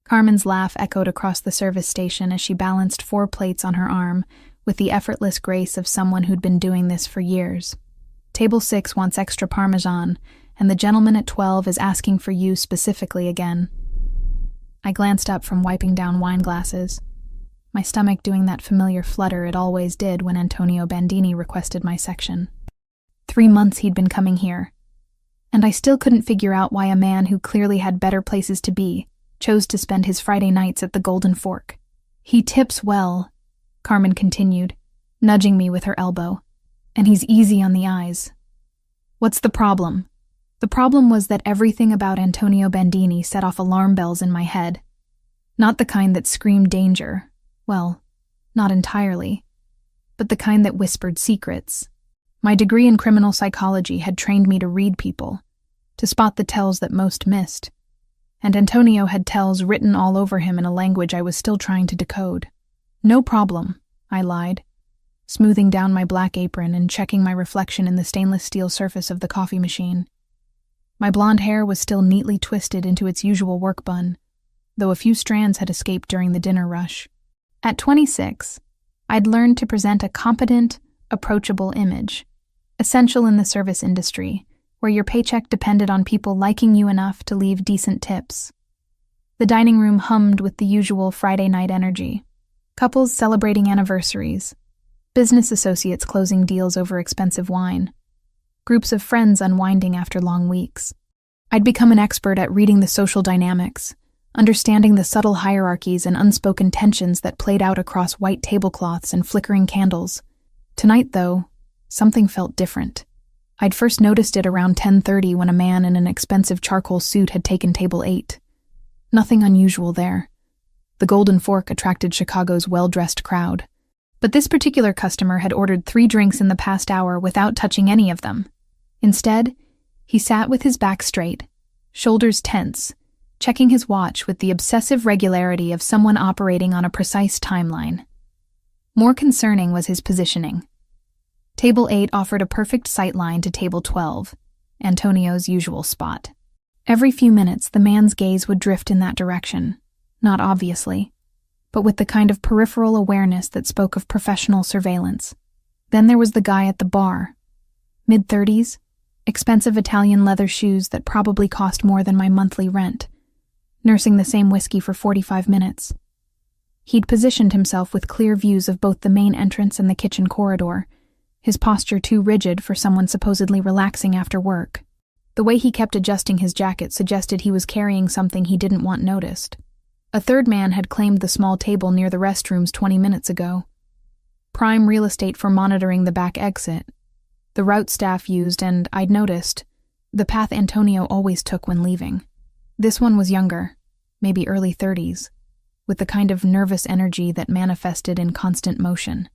Carmen's laugh echoed across the service station as she balanced 4 plates on her arm with the effortless grace of someone who'd been doing this for years. Table 6 wants extra Parmesan, and the gentleman at 12 is asking for you specifically again. I glanced up from wiping down wine glasses, my stomach doing that familiar flutter it always did when Antonio Bandini requested my section. 3 months he'd been coming here, and I still couldn't figure out why a man who clearly had better places to be chose to spend his Friday nights at the Golden Fork. He tips well, Carmen continued, nudging me with her elbow, and he's easy on the eyes. What's the problem? The problem was that everything about Antonio Bandini set off alarm bells in my head. Not the kind that screamed danger. Well, not entirely. But the kind that whispered secrets. My degree in criminal psychology had trained me to read people, to spot the tells that most missed. And Antonio had tells written all over him in a language I was still trying to decode. No problem, I lied, smoothing down my black apron and checking my reflection in the stainless steel surface of the coffee machine. My blonde hair was still neatly twisted into its usual work bun, though a few strands had escaped during the dinner rush. At 26, I'd learned to present a competent, approachable image, essential in the service industry, where your paycheck depended on people liking you enough to leave decent tips. The dining room hummed with the usual Friday night energy. Couples celebrating anniversaries, business associates closing deals over expensive wine, groups of friends unwinding after long weeks. I'd become an expert at reading the social dynamics, understanding the subtle hierarchies and unspoken tensions that played out across white tablecloths and flickering candles. Tonight, though, something felt different. I'd first noticed it around 10:30 when a man in an expensive charcoal suit had taken table 8. Nothing unusual there. The Golden Fork attracted Chicago's well-dressed crowd. But this particular customer had ordered 3 drinks in the past hour without touching any of them. Instead, he sat with his back straight, shoulders tense, checking his watch with the obsessive regularity of someone operating on a precise timeline. More concerning was his positioning. Table 8 offered a perfect sightline to Table 12, Antonio's usual spot. Every few minutes, the man's gaze would drift in that direction, not obviously, but with the kind of peripheral awareness that spoke of professional surveillance. Then there was the guy at the bar. Mid-30s, expensive Italian leather shoes that probably cost more than my monthly rent, nursing the same whiskey for 45 minutes. He'd positioned himself with clear views of both the main entrance and the kitchen corridor, his posture too rigid for someone supposedly relaxing after work. The way he kept adjusting his jacket suggested he was carrying something he didn't want noticed. A third man had claimed the small table near the restrooms 20 minutes ago. Prime real estate for monitoring the back exit. The route staff used, and I'd noticed, the path Antonio always took when leaving. This one was younger, maybe early 30s, with the kind of nervous energy that manifested in constant motion.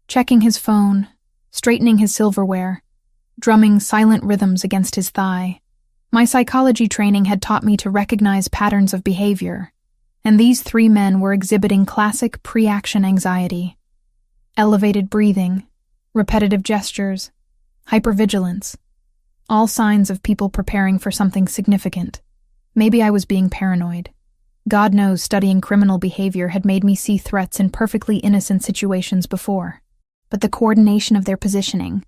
Checking his phone, straightening his silverware, drumming silent rhythms against his thigh. My psychology training had taught me to recognize patterns of behavior, and these 3 men were exhibiting classic pre-action anxiety. Elevated breathing, repetitive gestures, hypervigilance, all signs of people preparing for something significant. Maybe I was being paranoid. God knows studying criminal behavior had made me see threats in perfectly innocent situations before. But the coordination of their positioning,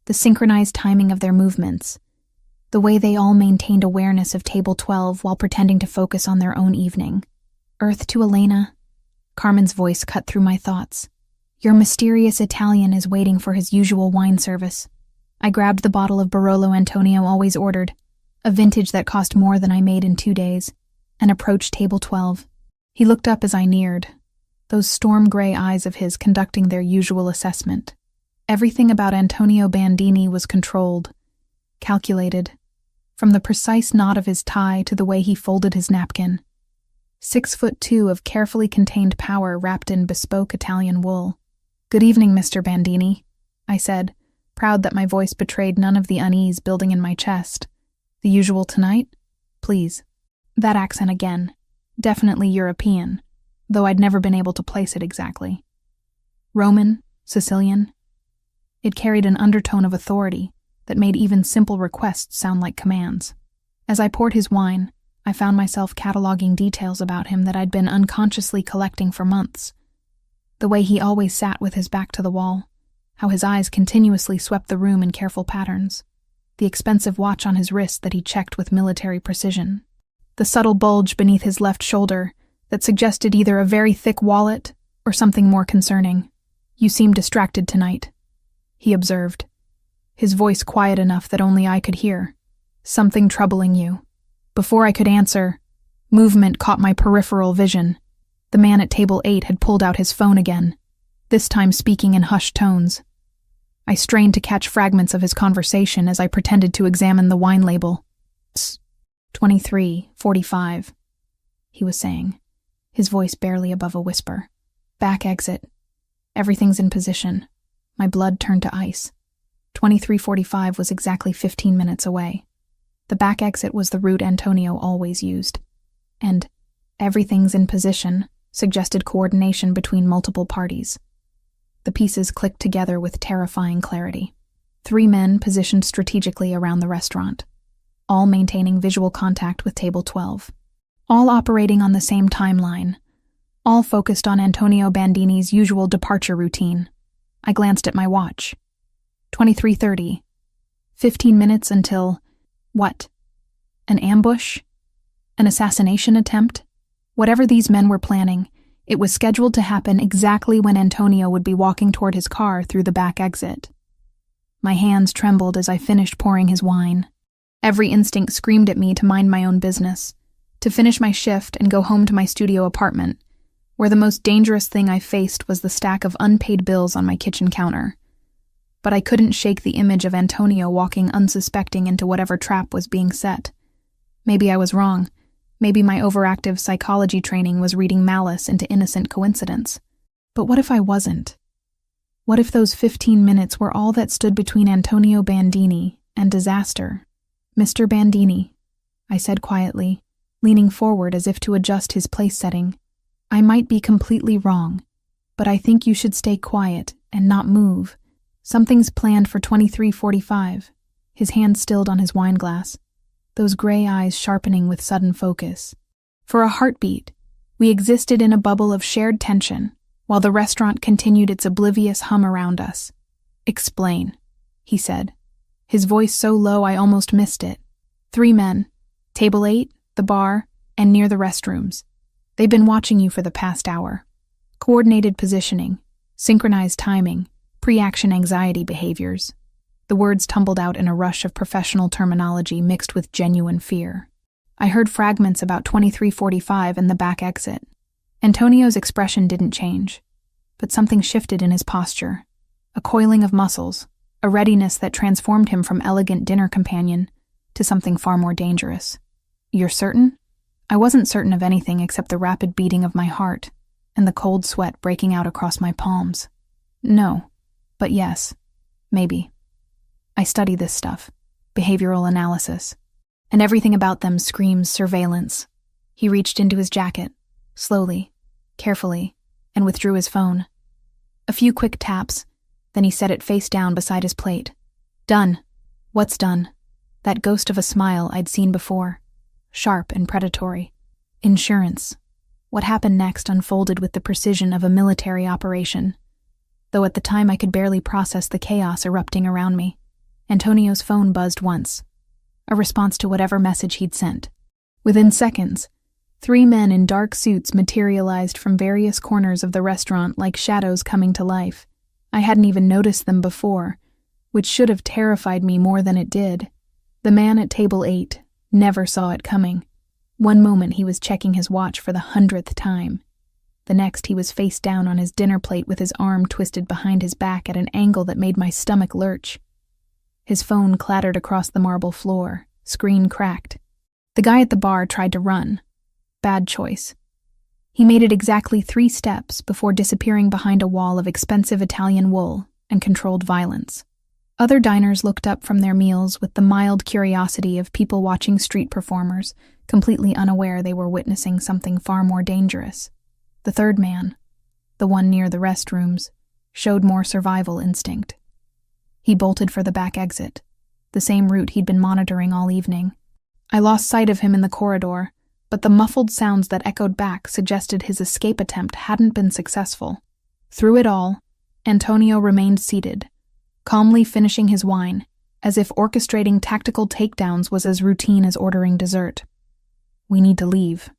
the synchronized timing of their movements, the way they all maintained awareness of Table 12 while pretending to focus on their own evening. Earth to Elena, Carmen's voice cut through my thoughts. Your mysterious Italian is waiting for his usual wine service. I grabbed the bottle of Barolo Antonio always ordered, a vintage that cost more than I made in 2 days, and approached Table 12. He looked up as I neared, those storm-gray eyes of his conducting their usual assessment. Everything about Antonio Bandini was controlled, calculated, from the precise knot of his tie to the way he folded his napkin. 6'2" of carefully contained power wrapped in bespoke Italian wool. Good evening, Mr. Bandini, I said, proud that my voice betrayed none of the unease building in my chest. The usual tonight? Please. That accent again. Definitely European, though I'd never been able to place it exactly. Roman? Sicilian? It carried an undertone of authority that made even simple requests sound like commands. As I poured his wine, I found myself cataloging details about him that I'd been unconsciously collecting for months. The way he always sat with his back to the wall, how his eyes continuously swept the room in careful patterns, the expensive watch on his wrist that he checked with military precision, the subtle bulge beneath his left shoulder that suggested either a very thick wallet or something more concerning. "You seem distracted tonight," he observed, his voice quiet enough that only I could hear. "Something troubling you." Before I could answer, movement caught my peripheral vision. The man at table 8 had pulled out his phone again, this time speaking in hushed tones. I strained to catch fragments of his conversation as I pretended to examine the wine label. 23:45, he was saying, his voice barely above a whisper. "Back exit. Everything's in position." My blood turned to ice. 23:45 was exactly 15 minutes away. The back exit was the route Antonio always used. And "everything's in position" suggested coordination between multiple parties. The pieces clicked together with terrifying clarity. 3 men positioned strategically around the restaurant, all maintaining visual contact with table 12, all operating on the same timeline, all focused on Antonio Bandini's usual departure routine. I glanced at my watch. 23:30. 15 minutes until... what? An ambush? An assassination attempt? Whatever these men were planning, it was scheduled to happen exactly when Antonio would be walking toward his car through the back exit. My hands trembled as I finished pouring his wine. Every instinct screamed at me to mind my own business, to finish my shift and go home to my studio apartment, where the most dangerous thing I faced was the stack of unpaid bills on my kitchen counter. But I couldn't shake the image of Antonio walking unsuspecting into whatever trap was being set. Maybe I was wrong. Maybe my overactive psychology training was reading malice into innocent coincidence. But what if I wasn't? What if those 15 minutes were all that stood between Antonio Bandini and disaster? "Mr. Bandini," I said quietly, leaning forward as if to adjust his place setting. "I might be completely wrong, but I think you should stay quiet and not move. Something's planned for 23:45. His hand stilled on his wine glass, those gray eyes sharpening with sudden focus. For a heartbeat, we existed in a bubble of shared tension, while the restaurant continued its oblivious hum around us. "Explain," he said, his voice so low I almost missed it. 3 men, table 8, the bar, and near the restrooms. They've been watching you for the past hour. Coordinated positioning, synchronized timing, pre-action anxiety behaviors. The words tumbled out in a rush of professional terminology mixed with genuine fear. I heard fragments about 23:45 and the back exit. Antonio's expression didn't change, but something shifted in his posture. A coiling of muscles, a readiness that transformed him from elegant dinner companion to something far more dangerous. "You're certain?" I wasn't certain of anything except the rapid beating of my heart and the cold sweat breaking out across my palms. "No, but yes, maybe. I study this stuff, behavioral analysis, and everything about them screams surveillance." He reached into his jacket, slowly, carefully, and withdrew his phone. A few quick taps, then he set it face down beside his plate. "Done." What's done? That ghost of a smile I'd seen before, sharp and predatory. Insurance. What happened next unfolded with the precision of a military operation, though at the time I could barely process the chaos erupting around me. Antonio's phone buzzed once, a response to whatever message he'd sent. Within seconds, 3 men in dark suits materialized from various corners of the restaurant like shadows coming to life. I hadn't even noticed them before, which should have terrified me more than it did. The man at table 8 never saw it coming. One moment he was checking his watch for the 100th time. The next he was face down on his dinner plate with his arm twisted behind his back at an angle that made my stomach lurch. His phone clattered across the marble floor, screen cracked. The guy at the bar tried to run. Bad choice. He made it exactly 3 steps before disappearing behind a wall of expensive Italian wool and controlled violence. Other diners looked up from their meals with the mild curiosity of people watching street performers, completely unaware they were witnessing something far more dangerous. The third man, the one near the restrooms, showed more survival instinct. He bolted for the back exit, the same route he'd been monitoring all evening. I lost sight of him in the corridor, but the muffled sounds that echoed back suggested his escape attempt hadn't been successful. Through it all, Antonio remained seated, calmly finishing his wine, as if orchestrating tactical takedowns was as routine as ordering dessert. "We need to leave,"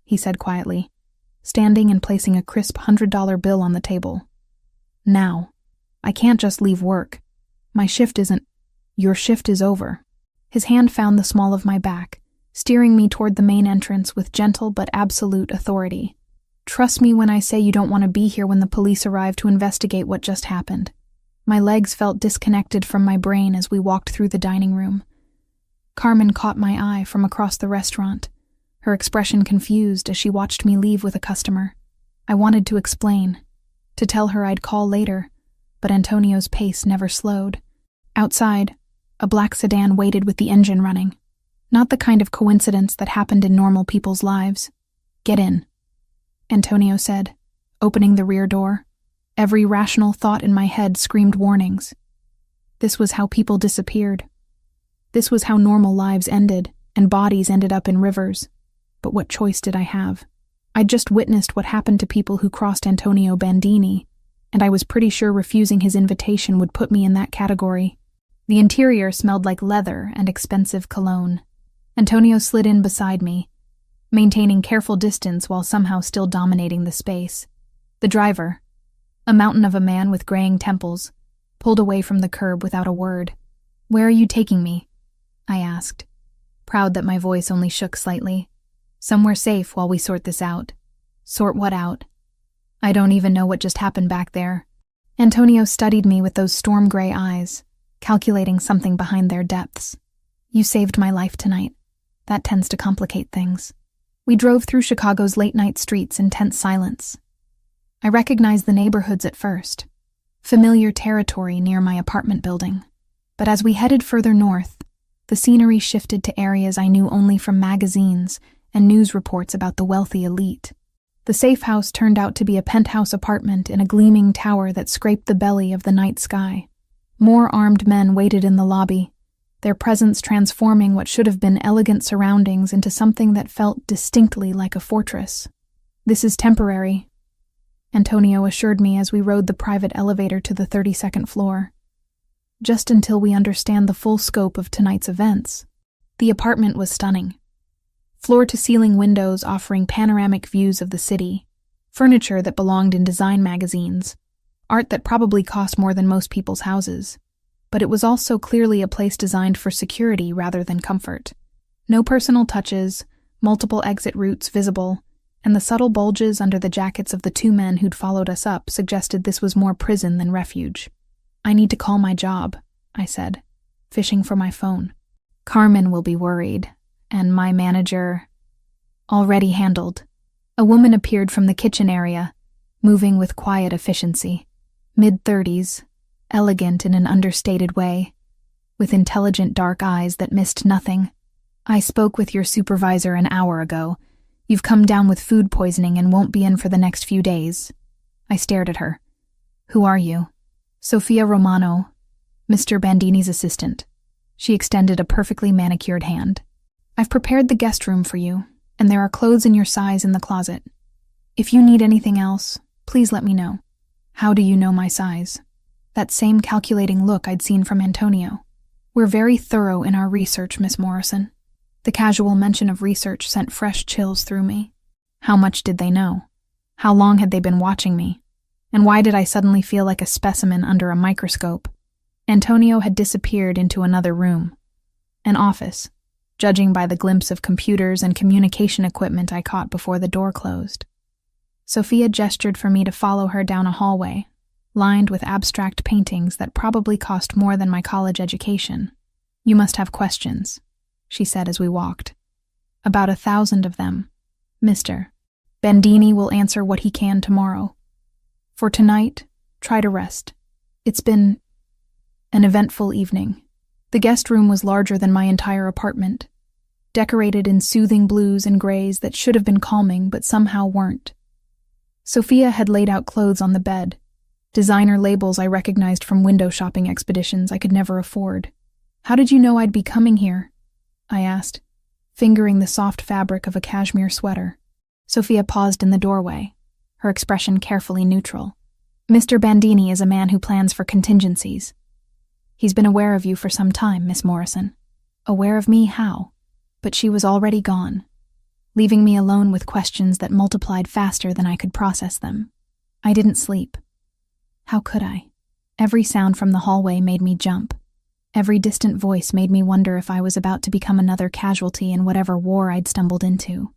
he said quietly, standing and placing a crisp $100 bill on the table. "Now. I can't just leave work. My shift isn't— Your shift is over." His hand found the small of my back, steering me toward the main entrance with gentle but absolute authority. "Trust me when I say you don't want to be here when the police arrive to investigate what just happened." My legs felt disconnected from my brain as we walked through the dining room. Carmen caught my eye from across the restaurant, her expression confused as she watched me leave with a customer. I wanted to explain, to tell her I'd call later, but Antonio's pace never slowed. Outside, a black sedan waited with the engine running. Not the kind of coincidence that happened in normal people's lives. "Get in," Antonio said, opening the rear door. Every rational thought in my head screamed warnings. This was how people disappeared. This was how normal lives ended, and bodies ended up in rivers. But what choice did I have? I'd just witnessed what happened to people who crossed Antonio Bandini, and I was pretty sure refusing his invitation would put me in that category. The interior smelled like leather and expensive cologne. Antonio slid in beside me, maintaining careful distance while somehow still dominating the space. The driver, a mountain of a man with graying temples, pulled away from the curb without a word. "Where are you taking me?" I asked, proud that my voice only shook slightly. "Somewhere safe while we sort this out." "Sort what out?" "I don't even know what just happened back there." Antonio studied me with those storm-gray eyes, calculating something behind their depths. "You saved my life tonight. That tends to complicate things." We drove through Chicago's late-night streets in tense silence. I recognized the neighborhoods at first, familiar territory near my apartment building. But as we headed further north, the scenery shifted to areas I knew only from magazines and news reports about the wealthy elite. The safe house turned out to be a penthouse apartment in a gleaming tower that scraped the belly of the night sky. More armed men waited in the lobby, their presence transforming what should have been elegant surroundings into something that felt distinctly like a fortress. "This is temporary," Antonio assured me as we rode the private elevator to the 32nd floor. "Just until we understand the full scope of tonight's events." The apartment was stunning. Floor-to-ceiling windows offering panoramic views of the city, furniture that belonged in design magazines, art that probably cost more than most people's houses. But it was also clearly a place designed for security rather than comfort. No personal touches, multiple exit routes visible, and the subtle bulges under the jackets of the two men who'd followed us up suggested this was more prison than refuge. "I need to call my job," I said, fishing for my phone. "Carmen will be worried, and my manager—" "Already handled." A woman appeared from the kitchen area, moving with quiet efficiency. Mid-30s, elegant in an understated way, with intelligent dark eyes that missed nothing. "I spoke with your supervisor an hour ago. You've come down with food poisoning and won't be in for the next few days." I stared at her. "Who are you?" "Sophia Romano, Mr. Bandini's assistant." She extended a perfectly manicured hand. "I've prepared the guest room for you, and there are clothes in your size in the closet. If you need anything else, please let me know." "How do you know my size?" That same calculating look I'd seen from Antonio. "We're very thorough in our research, Miss Morrison." The casual mention of research sent fresh chills through me. How much did they know? How long had they been watching me? And why did I suddenly feel like a specimen under a microscope? Antonio had disappeared into another room. An office, judging by the glimpse of computers and communication equipment I caught before the door closed. Sophia gestured for me to follow her down a hallway, lined with abstract paintings that probably cost more than my college education. "You must have questions," she said as we walked. "About 1,000 of them, Mr. Bandini will answer what he can tomorrow. For tonight, try to rest. It's been an eventful evening." The guest room was larger than my entire apartment, decorated in soothing blues and grays that should have been calming but somehow weren't. Sophia had laid out clothes on the bed, designer labels I recognized from window shopping expeditions I could never afford. "How did you know I'd be coming here?" I asked, fingering the soft fabric of a cashmere sweater. Sophia paused in the doorway, her expression carefully neutral. Mr. Bandini is a man who plans for contingencies. He's been aware of you for some time, Miss Morrison. Aware of me, how? But she was already gone, leaving me alone with questions that multiplied faster than I could process them. I didn't sleep. How could I? Every sound from the hallway made me jump. Every distant voice made me wonder if I was about to become another casualty in whatever war I'd stumbled into.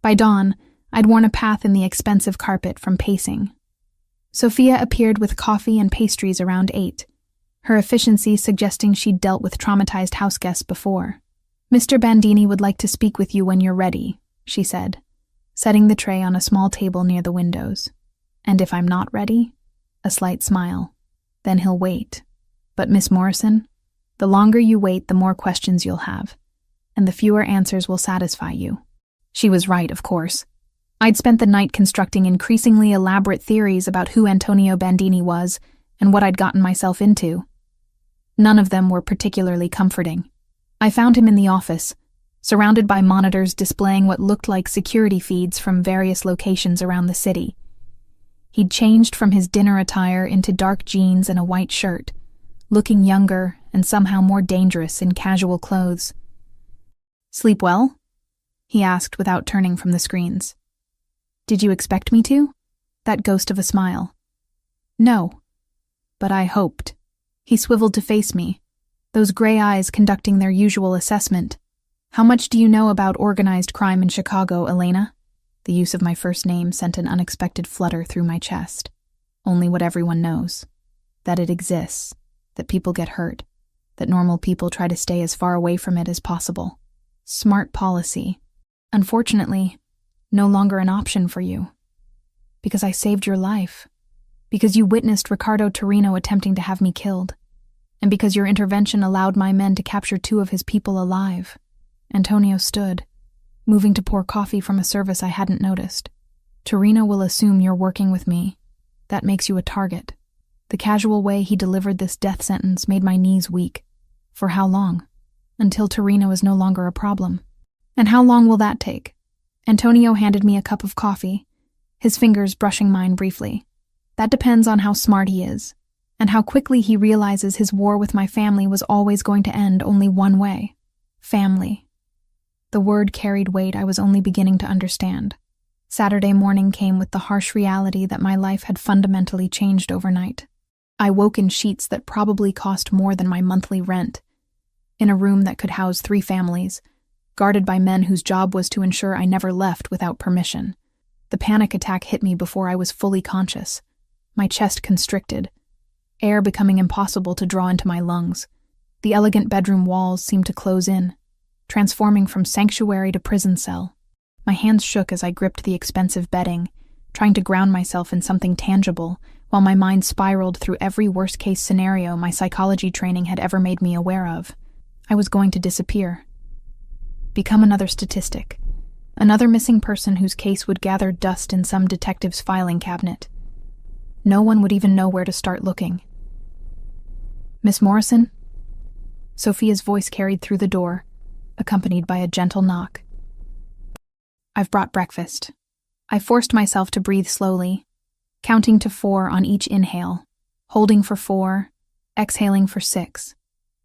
By dawn, I'd worn a path in the expensive carpet from pacing. Sophia appeared with coffee and pastries around 8, her efficiency suggesting she'd dealt with traumatized houseguests before. Mr. Bandini would like to speak with you when you're ready, she said, setting the tray on a small table near the windows. And if I'm not ready? A slight smile. Then he'll wait. But Miss Morrison, the longer you wait, the more questions you'll have, and the fewer answers will satisfy you. She was right, of course. I'd spent the night constructing increasingly elaborate theories about who Antonio Bandini was and what I'd gotten myself into. None of them were particularly comforting. I found him in the office, surrounded by monitors displaying what looked like security feeds from various locations around the city. He'd changed from his dinner attire into dark jeans and a white shirt, looking younger and somehow more dangerous in casual clothes. "Sleep well?" he asked without turning from the screens. "Did you expect me to?" That ghost of a smile. "No, but I hoped." He swiveled to face me, those gray eyes conducting their usual assessment. "How much do you know about organized crime in Chicago, Elena?" The use of my first name sent an unexpected flutter through my chest. Only what everyone knows. That it exists, that people get hurt, that normal people try to stay as far away from it as possible. Smart policy. Unfortunately, no longer an option for you. Because I saved your life. Because you witnessed Riccardo Torino attempting to have me killed. And because your intervention allowed my men to capture 2 of his people alive. Antonio stood, moving to pour coffee from a service I hadn't noticed. "Torino will assume you're working with me. That makes you a target." The casual way he delivered this death sentence made my knees weak. For how long? Until Torino is no longer a problem. And how long will that take? Antonio handed me a cup of coffee, his fingers brushing mine briefly. That depends on how smart he is, and how quickly he realizes his war with my family was always going to end only one way. Family. The word carried weight I was only beginning to understand. Saturday morning came with the harsh reality that my life had fundamentally changed overnight. I woke in sheets that probably cost more than my monthly rent, in a room that could house 3 families, guarded by men whose job was to ensure I never left without permission. The panic attack hit me before I was fully conscious, my chest constricted, air becoming impossible to draw into my lungs. The elegant bedroom walls seemed to close in, transforming from sanctuary to prison cell. My hands shook as I gripped the expensive bedding, trying to ground myself in something tangible, while my mind spiraled through every worst-case scenario my psychology training had ever made me aware of. I was going to disappear. Become another statistic. Another missing person whose case would gather dust in some detective's filing cabinet. No one would even know where to start looking. "Miss Morrison?" Sophia's voice carried through the door, accompanied by a gentle knock. "I've brought breakfast." I forced myself to breathe slowly, counting to 4 on each inhale, holding for 4, exhaling for 6.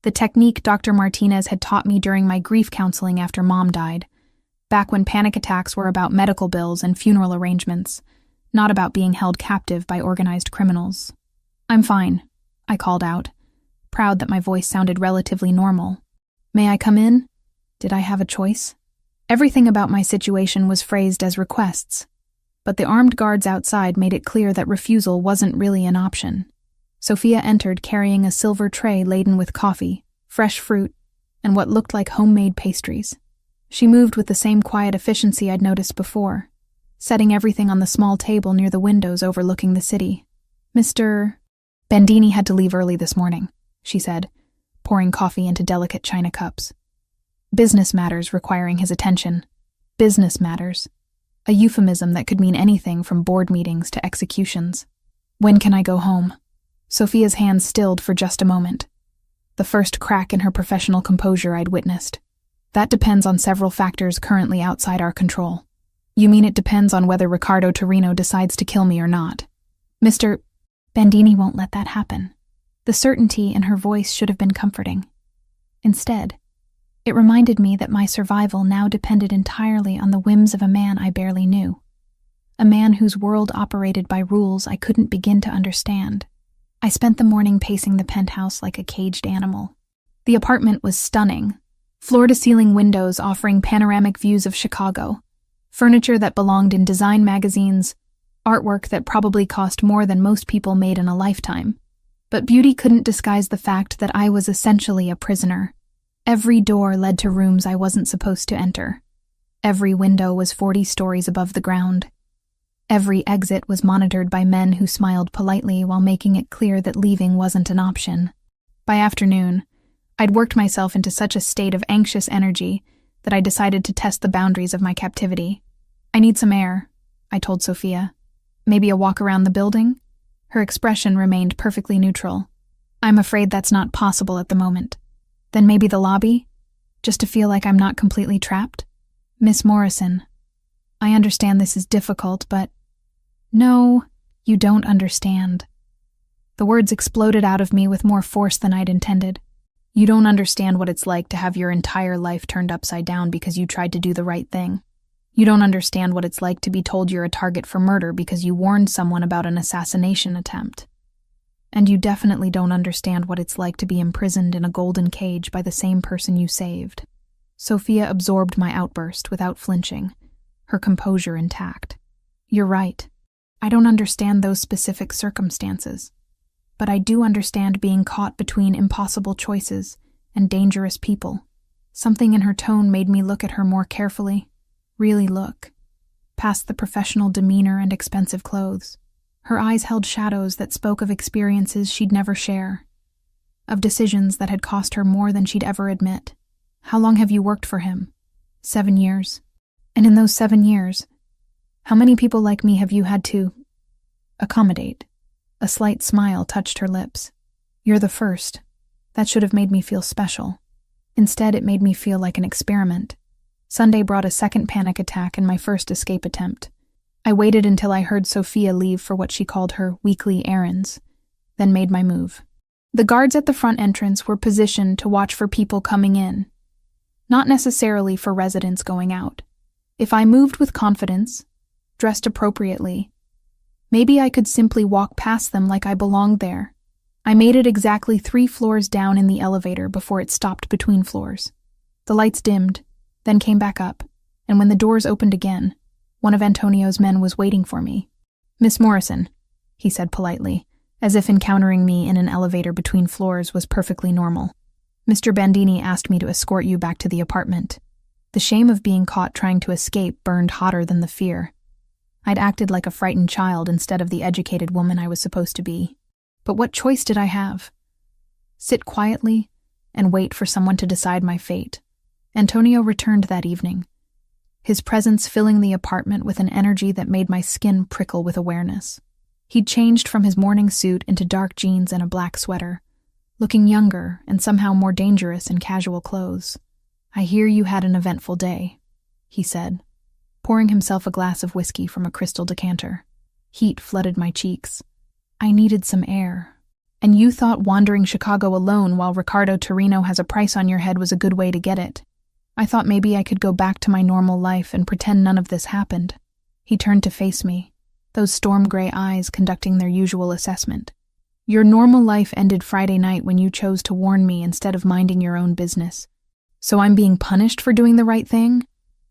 The technique Dr. Martinez had taught me during my grief counseling after Mom died, back when panic attacks were about medical bills and funeral arrangements, not about being held captive by organized criminals. "I'm fine," I called out, proud that my voice sounded relatively normal. "May I come in?" Did I have a choice? Everything about my situation was phrased as requests, but the armed guards outside made it clear that refusal wasn't really an option. Sophia entered carrying a silver tray laden with coffee, fresh fruit, and what looked like homemade pastries. She moved with the same quiet efficiency I'd noticed before, setting everything on the small table near the windows overlooking the city. "Mr. Bandini had to leave early this morning," she said, pouring coffee into delicate china cups. "Business matters requiring his attention. Business matters. A euphemism that could mean anything from board meetings to executions. When can I go home?" Sophia's hands stilled for just a moment, the first crack in her professional composure I'd witnessed. That depends on several factors currently outside our control. You mean it depends on whether Riccardo Torino decides to kill me or not? Mr. Bandini won't let that happen. The certainty in her voice should have been comforting. Instead, it reminded me that my survival now depended entirely on the whims of a man I barely knew. A man whose world operated by rules I couldn't begin to understand. I spent the morning pacing the penthouse like a caged animal. The apartment was stunning. Floor-to-ceiling windows offering panoramic views of Chicago, furniture that belonged in design magazines, artwork that probably cost more than most people made in a lifetime. But beauty couldn't disguise the fact that I was essentially a prisoner. Every door led to rooms I wasn't supposed to enter. Every window was 40 stories above the ground. Every exit was monitored by men who smiled politely while making it clear that leaving wasn't an option. By afternoon, I'd worked myself into such a state of anxious energy that I decided to test the boundaries of my captivity. I need some air, I told Sophia. Maybe a walk around the building? Her expression remained perfectly neutral. I'm afraid that's not possible at the moment. Then maybe the lobby? Just to feel like I'm not completely trapped? Miss Morrison, I understand this is difficult, but... No, you don't understand. The words exploded out of me with more force than I'd intended. You don't understand what it's like to have your entire life turned upside down because you tried to do the right thing. You don't understand what it's like to be told you're a target for murder because you warned someone about an assassination attempt. And you definitely don't understand what it's like to be imprisoned in a golden cage by the same person you saved. Sophia absorbed my outburst without flinching, her composure intact. You're right. I don't understand those specific circumstances. But I do understand being caught between impossible choices and dangerous people. Something in her tone made me look at her more carefully. Really look. Past the professional demeanor and expensive clothes. Her eyes held shadows that spoke of experiences she'd never share. Of decisions that had cost her more than she'd ever admit. How long have you worked for him? 7 years. And in those 7 years, how many people like me have you had to accommodate? A slight smile touched her lips. You're the first. That should have made me feel special. Instead, it made me feel like an experiment. Sunday brought a second panic attack and my first escape attempt. I waited until I heard Sophia leave for what she called her weekly errands, then made my move. The guards at the front entrance were positioned to watch for people coming in, not necessarily for residents going out. If I moved with confidence, dressed appropriately, maybe I could simply walk past them like I belonged there. I made it exactly 3 floors down in the elevator before it stopped between floors. The lights dimmed, then came back up, and when the doors opened again, one of Antonio's men was waiting for me. Miss Morrison, he said politely, as if encountering me in an elevator between floors was perfectly normal. Mr. Bandini asked me to escort you back to the apartment. The shame of being caught trying to escape burned hotter than the fear. I'd acted like a frightened child instead of the educated woman I was supposed to be. But what choice did I have? Sit quietly and wait for someone to decide my fate. Antonio returned that evening, his presence filling the apartment with an energy that made my skin prickle with awareness. He'd changed from his morning suit into dark jeans and a black sweater, looking younger and somehow more dangerous in casual clothes. I hear you had an eventful day, he said, pouring himself a glass of whiskey from a crystal decanter. Heat flooded my cheeks. I needed some air. And you thought wandering Chicago alone while Riccardo Torino has a price on your head was a good way to get it. I thought maybe I could go back to my normal life and pretend none of this happened. He turned to face me, those storm-gray eyes conducting their usual assessment. Your normal life ended Friday night when you chose to warn me instead of minding your own business. So I'm being punished for doing the right thing?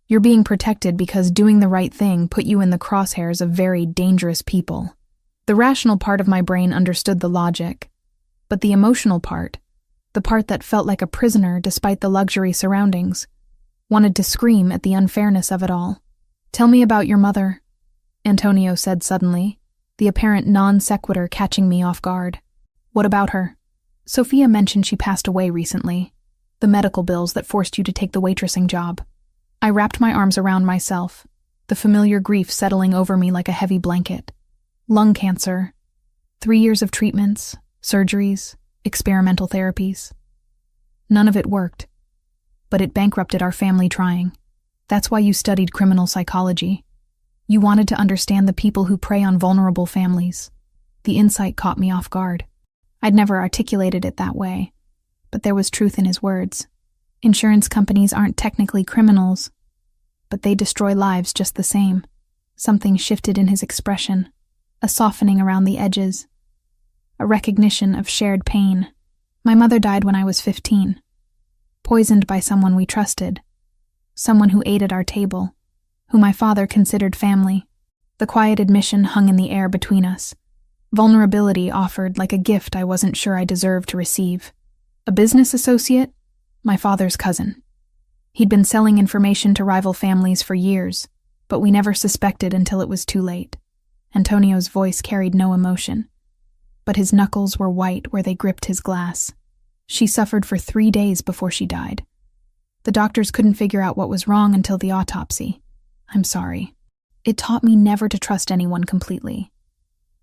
You're being protected because doing the right thing put you in the crosshairs of very dangerous people. The rational part of my brain understood the logic, but the emotional part, the part that felt like a prisoner despite the luxury surroundings, wanted to scream at the unfairness of it all. Tell me about your mother, Antonio said suddenly, the apparent non sequitur catching me off guard. What about her? Sophia mentioned she passed away recently. The medical bills that forced you to take the waitressing job. I wrapped my arms around myself, the familiar grief settling over me like a heavy blanket. Lung cancer, 3 years of treatments, surgeries, experimental therapies. None of it worked. but it bankrupted our family trying. That's why you studied criminal psychology. You wanted to understand the people who prey on vulnerable families. The insight caught me off guard. I'd never articulated it that way, but there was truth in his words. Insurance companies aren't technically criminals, but they destroy lives just the same. Something shifted in his expression, a softening around the edges, a recognition of shared pain. My mother died when I was 15, poisoned by someone we trusted, someone who ate at our table, who my father considered family. The quiet admission hung in the air between us. Vulnerability offered like a gift I wasn't sure I deserved to receive. A business associate? My father's cousin. He'd been selling information to rival families for years, but we never suspected until it was too late. Antonio's voice carried no emotion, but his knuckles were white where they gripped his glass. She suffered for 3 days before she died. The doctors couldn't figure out what was wrong until the autopsy. I'm sorry. It taught me never to trust anyone completely.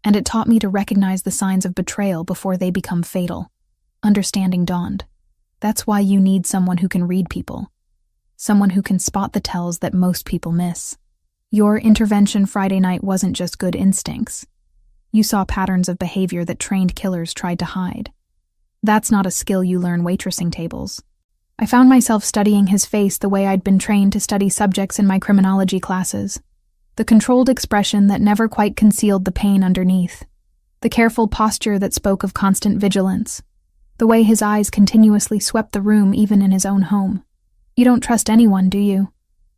And it taught me to recognize the signs of betrayal before they become fatal. Understanding dawned. That's why you need someone who can read people. Someone who can spot the tells that most people miss. Your intervention Friday night wasn't just good instincts. You saw patterns of behavior that trained killers tried to hide. That's not a skill you learn waitressing tables. I found myself studying his face the way I'd been trained to study subjects in my criminology classes. The controlled expression that never quite concealed the pain underneath. The careful posture that spoke of constant vigilance. The way his eyes continuously swept the room even in his own home. You don't trust anyone, do you?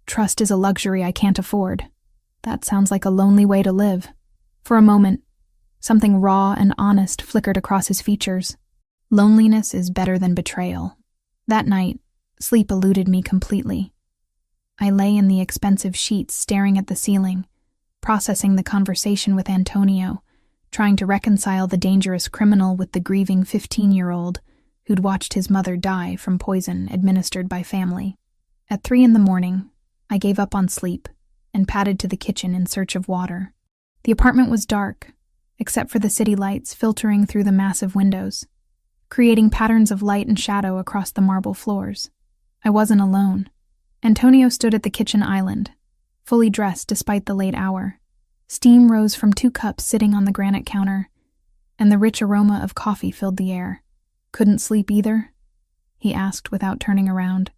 Trust is a luxury I can't afford. That sounds like a lonely way to live. For a moment, something raw and honest flickered across his features. Loneliness is better than betrayal. That night, sleep eluded me completely. I lay in the expensive sheets staring at the ceiling, processing the conversation with Antonio, trying to reconcile the dangerous criminal with the grieving 15-year-old who'd watched his mother die from poison administered by family. At 3 a.m, I gave up on sleep and padded to the kitchen in search of water. The apartment was dark, except for the city lights filtering through the massive windows, creating patterns of light and shadow across the marble floors. I wasn't alone. Antonio stood at the kitchen island, fully dressed despite the late hour. Steam rose from 2 cups sitting on the granite counter, and the rich aroma of coffee filled the air. Couldn't sleep either? He asked without turning around.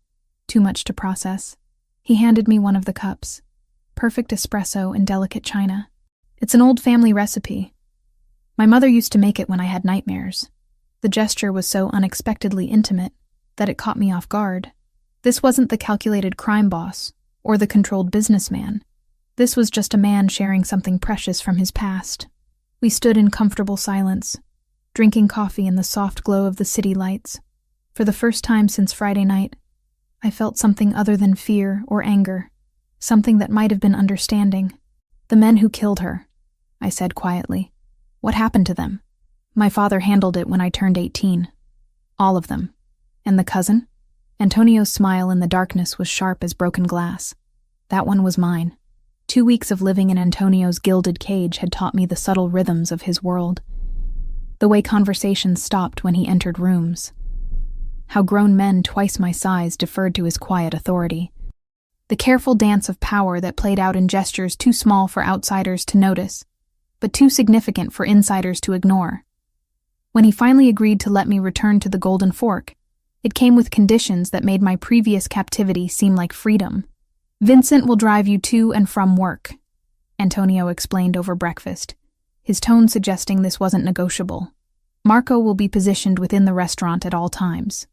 Too much to process. He handed me one of the cups. Perfect espresso in delicate china. It's an old family recipe. My mother used to make it when I had nightmares. The gesture was so unexpectedly intimate that it caught me off guard. This wasn't the calculated crime boss or the controlled businessman. This was just a man sharing something precious from his past. We stood in comfortable silence, drinking coffee in the soft glow of the city lights. For the first time since Friday night, I felt something other than fear or anger, something that might have been understanding. The men who killed her, I said quietly. What happened to them? My father handled it when I turned 18. All of them. And the cousin? Antonio's smile in the darkness was sharp as broken glass. That one was mine. 2 weeks of living in Antonio's gilded cage had taught me the subtle rhythms of his world. The way conversations stopped when he entered rooms. How grown men twice my size deferred to his quiet authority. The careful dance of power that played out in gestures too small for outsiders to notice, but too significant for insiders to ignore. When he finally agreed to let me return to the Golden Fork, it came with conditions that made my previous captivity seem like freedom. Vincent will drive you to and from work, Antonio explained over breakfast, his tone suggesting this wasn't negotiable. Marco will be positioned within the restaurant at all times.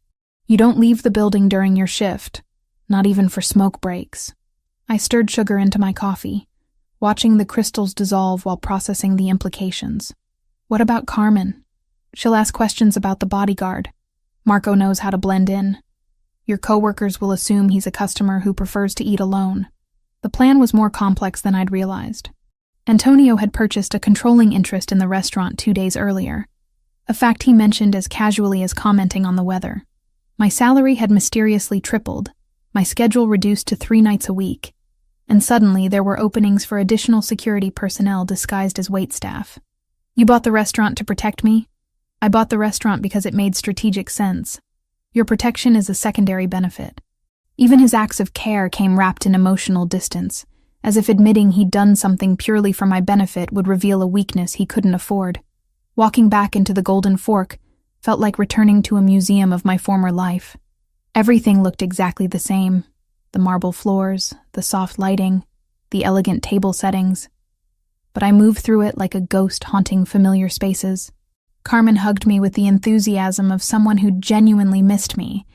You don't leave the building during your shift, not even for smoke breaks. I stirred sugar into my coffee, watching the crystals dissolve while processing the implications. What about Carmen? She'll ask questions about the bodyguard. Marco knows how to blend in. Your coworkers will assume he's a customer who prefers to eat alone. The plan was more complex than I'd realized. Antonio had purchased a controlling interest in the restaurant 2 days earlier, a fact he mentioned as casually as commenting on the weather. My salary had mysteriously tripled, my schedule reduced to 3 nights a week, and suddenly there were openings for additional security personnel disguised as waitstaff. You bought the restaurant to protect me? I bought the restaurant because it made strategic sense. Your protection is a secondary benefit. Even his acts of care came wrapped in emotional distance, as if admitting he'd done something purely for my benefit would reveal a weakness he couldn't afford. Walking back into the Golden Fork felt like returning to a museum of my former life. Everything looked exactly the same. The marble floors, the soft lighting, the elegant table settings. But I moved through it like a ghost haunting familiar spaces. Carmen hugged me with the enthusiasm of someone who genuinely missed me,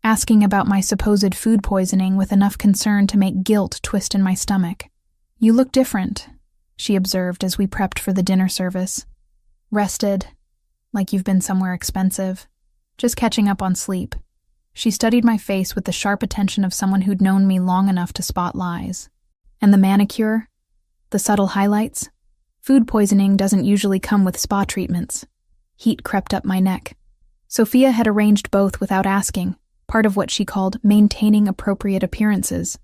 asking about my supposed food poisoning with enough concern to make guilt twist in my stomach. "You look different," she observed as we prepped for the dinner service. "Rested, like you've been somewhere expensive. Just catching up on sleep." She studied my face with the sharp attention of someone who'd known me long enough to spot lies. "And the manicure? The subtle highlights? Food poisoning doesn't usually come with spa treatments." Heat crept up my neck. Sophia had arranged both without asking, part of what she called maintaining appropriate appearances.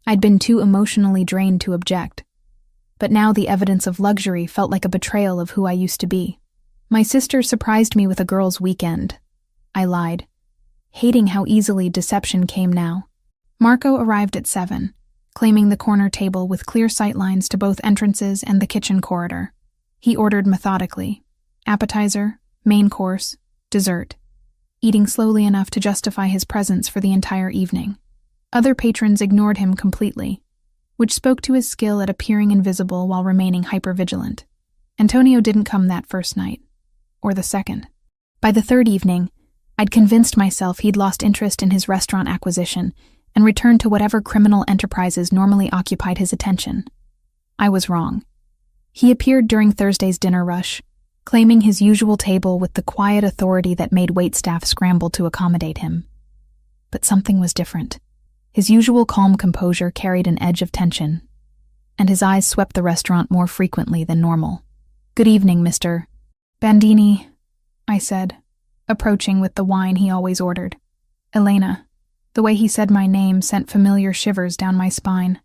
I'd been too emotionally drained to object. But now the evidence of luxury felt like a betrayal of who I used to be. "My sister surprised me with a girls' weekend," I lied, hating how easily deception came now. Marco arrived at 7, claiming the corner table with clear sightlines to both entrances and the kitchen corridor. He ordered methodically: appetizer, main course, dessert, eating slowly enough to justify his presence for the entire evening. Other patrons ignored him completely, which spoke to his skill at appearing invisible while remaining hypervigilant. Antonio didn't come that first night, or the second. By the third evening, I'd convinced myself he'd lost interest in his restaurant acquisition and returned to whatever criminal enterprises normally occupied his attention. I was wrong. He appeared during Thursday's dinner rush, claiming his usual table with the quiet authority that made waitstaff scramble to accommodate him. But something was different. His usual calm composure carried an edge of tension, and his eyes swept the restaurant more frequently than normal. "Good evening, Mr. Bandini," I said, approaching with the wine he always ordered. "Elena." The way he said my name sent familiar shivers down my spine.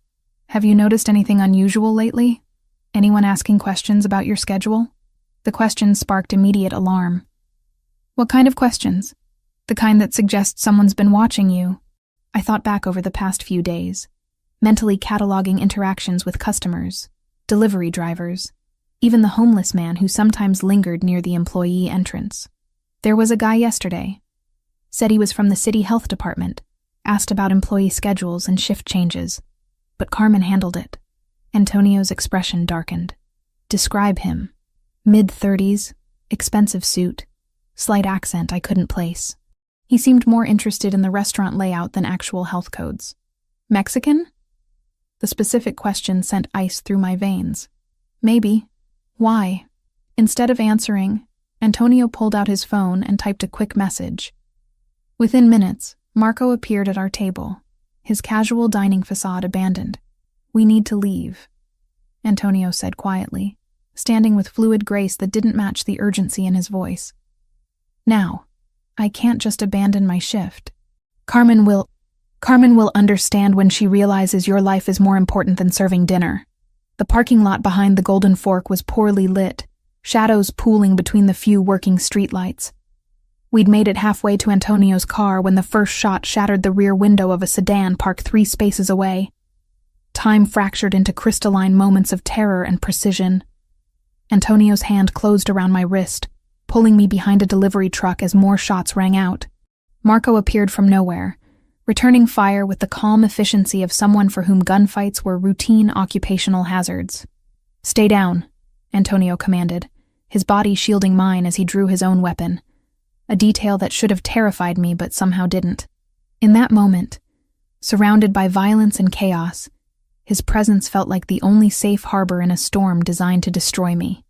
"Have you noticed anything unusual lately? Anyone asking questions about your schedule?" The questions sparked immediate alarm. "What kind of questions?" "The kind that suggests someone's been watching you." I thought back over the past few days, mentally cataloging interactions with customers, delivery drivers, even the homeless man who sometimes lingered near the employee entrance. There was a guy yesterday. Said he was from the city health department, asked about employee schedules and shift changes. But Carmen handled it. Antonio's expression darkened. "Describe him." Mid-30s, expensive suit, slight accent I couldn't place. He seemed more interested in the restaurant layout than actual health codes. "Mexican?" The specific question sent ice through my veins. "Maybe. Why?" Instead of answering, Antonio pulled out his phone and typed a quick message. Within minutes, Marco appeared at our table, his casual dining facade abandoned. "We need to leave," Antonio said quietly, standing with fluid grace that didn't match the urgency in his voice. "Now. I can't just abandon my shift. Carmen will understand when she realizes your life is more important than serving dinner." The parking lot behind the Golden Fork was poorly lit, shadows pooling between the few working streetlights. We'd made it halfway to Antonio's car when the first shot shattered the rear window of a sedan parked 3 spaces away. Time fractured into crystalline moments of terror and precision. Antonio's hand closed around my wrist, pulling me behind a delivery truck as more shots rang out. Marco appeared from nowhere, returning fire with the calm efficiency of someone for whom gunfights were routine occupational hazards. "Stay down," Antonio commanded, his body shielding mine as he drew his own weapon, a detail that should have terrified me but somehow didn't. In that moment, surrounded by violence and chaos, his presence felt like the only safe harbor in a storm designed to destroy me.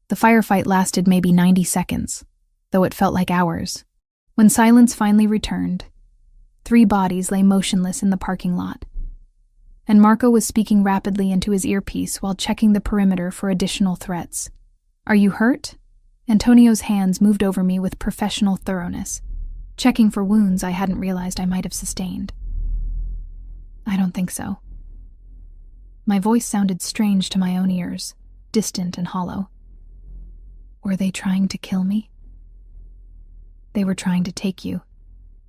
The firefight lasted maybe 90 seconds, though it felt like hours. When silence finally returned, 3 bodies lay motionless in the parking lot, and Marco was speaking rapidly into his earpiece while checking the perimeter for additional threats. "Are you hurt?" Antonio's hands moved over me with professional thoroughness, checking for wounds I hadn't realized I might have sustained. "I don't think so." My voice sounded strange to my own ears, distant and hollow. "Were they trying to kill me?" "They were trying to take you.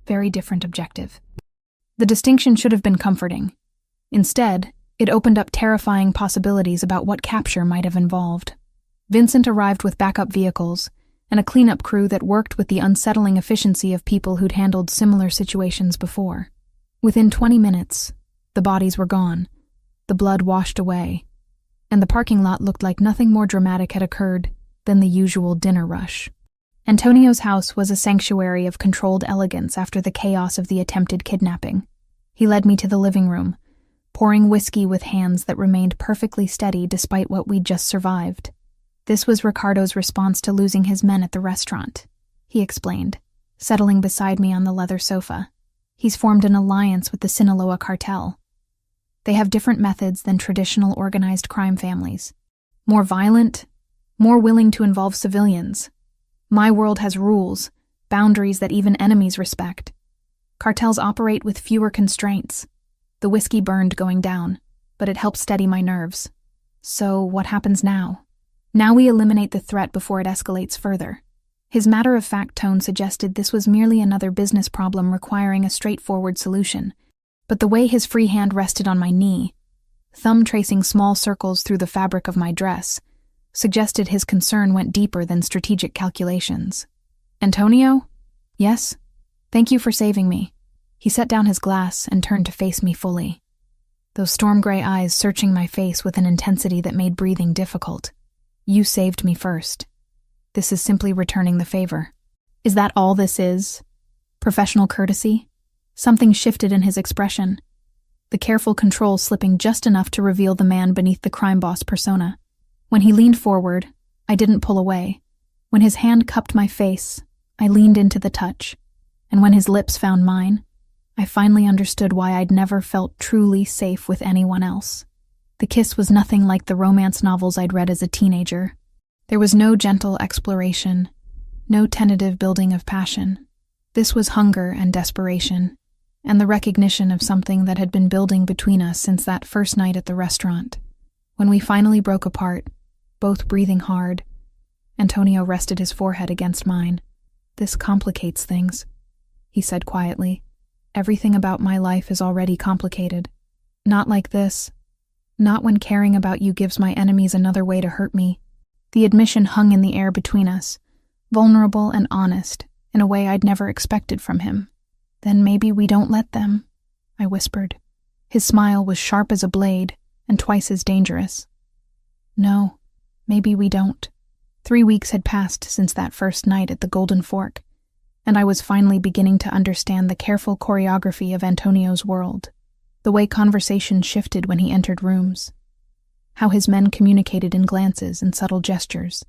Very different objective." The distinction should have been comforting. Instead, it opened up terrifying possibilities about what capture might have involved. Vincent arrived with backup vehicles and a cleanup crew that worked with the unsettling efficiency of people who'd handled similar situations before. Within 20 minutes, the bodies were gone, the blood washed away, and the parking lot looked like nothing more dramatic had occurred than the usual dinner rush. Antonio's house was a sanctuary of controlled elegance after the chaos of the attempted kidnapping. He led me to the living room, pouring whiskey with hands that remained perfectly steady despite what we'd just survived. This was Ricardo's response to losing his men at the restaurant, he explained, settling beside me on the leather sofa. He's formed an alliance with the Sinaloa cartel. They have different methods than traditional organized crime families. More violent, more willing to involve civilians. My world has rules, boundaries that even enemies respect. Cartels operate with fewer constraints. The whiskey burned going down, but it helped steady my nerves. So what happens now? Now we eliminate the threat before it escalates further. His matter-of-fact tone suggested this was merely another business problem requiring a straightforward solution. But the way his free hand rested on my knee, thumb tracing small circles through the fabric of my dress, suggested his concern went deeper than strategic calculations. Antonio? Yes? Thank you for saving me. He set down his glass and turned to face me fully, those storm-gray eyes searching my face with an intensity that made breathing difficult. You saved me first. This is simply returning the favor. Is that all this is? Professional courtesy? Something shifted in his expression, the careful control slipping just enough to reveal the man beneath the crime boss persona. When he leaned forward, I didn't pull away. When his hand cupped my face, I leaned into the touch. And when his lips found mine, I finally understood why I'd never felt truly safe with anyone else. The kiss was nothing like the romance novels I'd read as a teenager. There was no gentle exploration, no tentative building of passion. This was hunger and desperation, and the recognition of something that had been building between us since that first night at the restaurant. When we finally broke apart, both breathing hard, Antonio rested his forehead against mine. This complicates things, he said quietly. Everything about my life is already complicated. Not like this. Not when caring about you gives my enemies another way to hurt me. The admission hung in the air between us, vulnerable and honest, in a way I'd never expected from him. Then maybe we don't let them, I whispered. His smile was sharp as a blade and twice as dangerous. No, maybe we don't. 3 weeks had passed since that first night at the Golden Fork, and I was finally beginning to understand the careful choreography of Antonio's world, the way conversation shifted when he entered rooms, how his men communicated in glances and subtle gestures,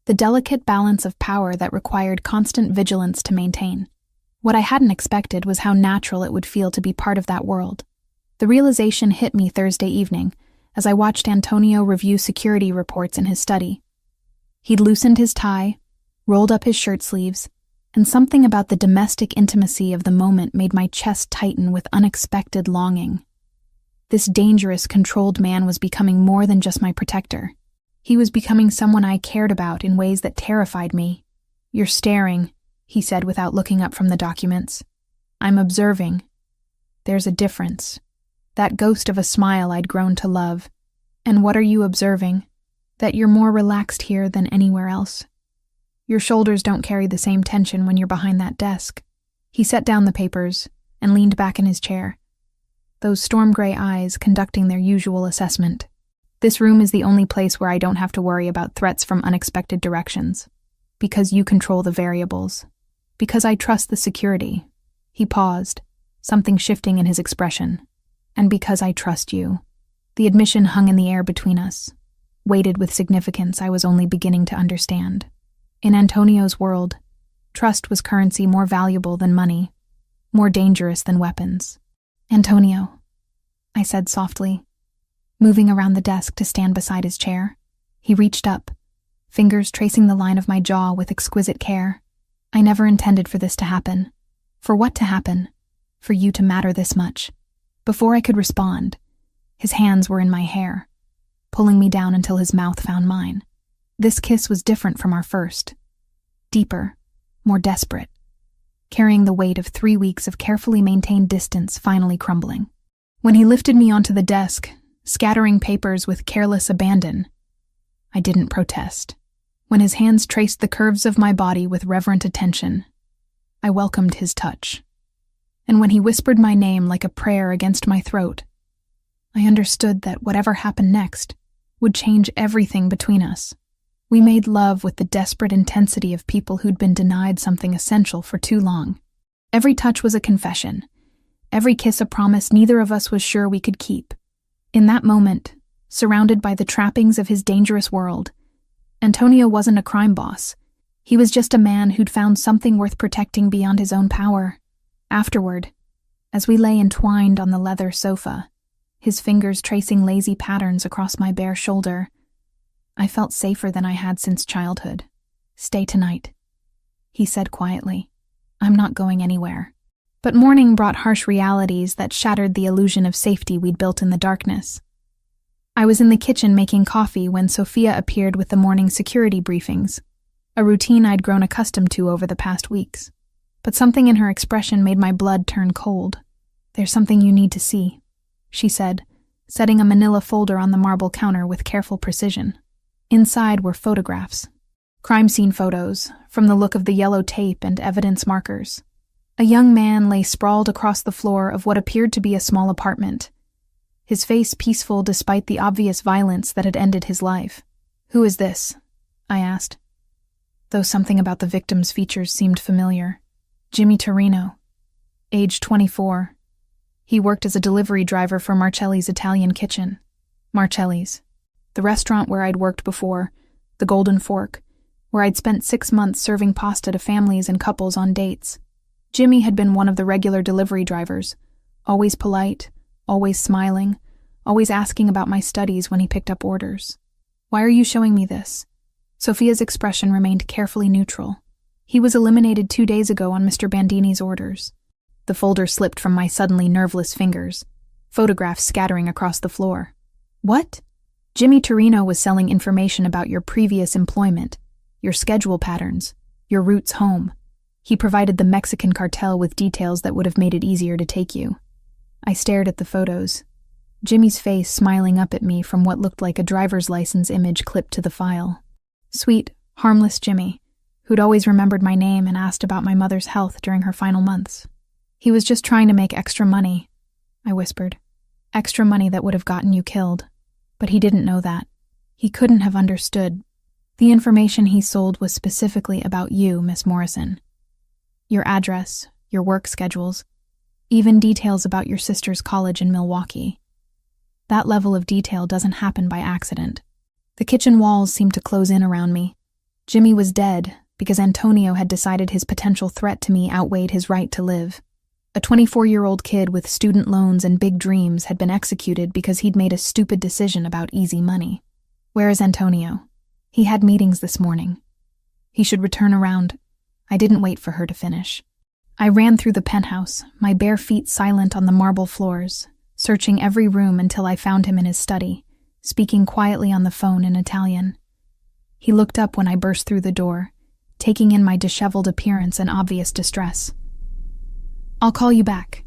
the delicate balance of power that required constant vigilance to maintain. What I hadn't expected was how natural it would feel to be part of that world. The realization hit me Thursday evening as I watched Antonio review security reports in his study. He'd loosened his tie, rolled up his shirt sleeves, and something about the domestic intimacy of the moment made my chest tighten with unexpected longing. This dangerous, controlled man was becoming more than just my protector. He was becoming someone I cared about in ways that terrified me. You're staring, he said without looking up from the documents. I'm observing. There's a difference. That ghost of a smile I'd grown to love. And what are you observing? That you're more relaxed here than anywhere else. Your shoulders don't carry the same tension when you're behind that desk. He set down the papers and leaned back in his chair, those storm-gray eyes conducting their usual assessment. This room is the only place where I don't have to worry about threats from unexpected directions. Because you control the variables. Because I trust the security. He paused, something shifting in his expression. And because I trust you. The admission hung in the air between us, weighted with significance I was only beginning to understand. In Antonio's world, trust was currency more valuable than money, more dangerous than weapons. Antonio, I said softly, moving around the desk to stand beside his chair. He reached up, fingers tracing the line of my jaw with exquisite care. I never intended for this to happen. For what to happen? For you to matter this much. Before I could respond, his hands were in my hair, pulling me down until his mouth found mine. This kiss was different from our first. Deeper, more desperate. carrying the weight of 3 weeks of carefully maintained distance finally crumbling. When he lifted me onto the desk, scattering papers with careless abandon, I didn't protest. When his hands traced the curves of my body with reverent attention, I welcomed his touch. And when he whispered my name like a prayer against my throat, I understood that whatever happened next would change everything between us. We made love with the desperate intensity of people who'd been denied something essential for too long. Every touch was a confession, every kiss a promise neither of us was sure we could keep. In that moment, surrounded by the trappings of his dangerous world, Antonio wasn't a crime boss. He was just a man who'd found something worth protecting beyond his own power. Afterward, as we lay entwined on the leather sofa, his fingers tracing lazy patterns across my bare shoulder, I felt safer than I had since childhood. "Stay tonight," he said quietly. "I'm not going anywhere." But morning brought harsh realities that shattered the illusion of safety we'd built in the darkness. I was in the kitchen making coffee when Sophia appeared with the morning security briefings, a routine I'd grown accustomed to over the past weeks. But something in her expression made my blood turn cold. "There's something you need to see," she said, setting a manila folder on the marble counter with careful precision. Inside were photographs. Crime scene photos, from the look of the yellow tape and evidence markers. A young man lay sprawled across the floor of what appeared to be a small apartment, his face peaceful despite the obvious violence that had ended his life. "Who is this?" I asked, though something about the victim's features seemed familiar. "Jimmy Torino, age 24. He worked as a delivery driver for Marcelli's Italian Kitchen." Marcelli's, the restaurant where I'd worked before, the Golden Fork, where I'd spent 6 months serving pasta to families and couples on dates. Jimmy had been one of the regular delivery drivers, always polite, always smiling, always asking about my studies when he picked up orders. "Why are you showing me this?" Sophia's expression remained carefully neutral. "He was eliminated 2 days ago on Mr. Bandini's orders." The folder slipped from my suddenly nerveless fingers, photographs scattering across the floor. "What?" "Jimmy Torino was selling information about your previous employment, your schedule patterns, your routes home. He provided the Mexican cartel with details that would have made it easier to take you." I stared at the photos, Jimmy's face smiling up at me from what looked like a driver's license image clipped to the file. Sweet, harmless Jimmy, who'd always remembered my name and asked about my mother's health during her final months. "He was just trying to make extra money," I whispered. "Extra money that would have gotten you killed." But he didn't know that. He couldn't have understood. The information he sold was specifically about you, Miss Morrison. Your address, your work schedules, even details about your sister's college in Milwaukee. That level of detail doesn't happen by accident. The kitchen walls seemed to close in around me. Jimmy was dead because Antonio had decided his potential threat to me outweighed his right to live. A 24-year-old kid with student loans and big dreams had been executed because he'd made a stupid decision about easy money. Where is Antonio? He had meetings this morning. He should return around. I didn't wait for her to finish. I ran through the penthouse, my bare feet silent on the marble floors, searching every room until I found him in his study, speaking quietly on the phone in Italian. He looked up when I burst through the door, taking in my disheveled appearance and obvious distress. "I'll call you back,"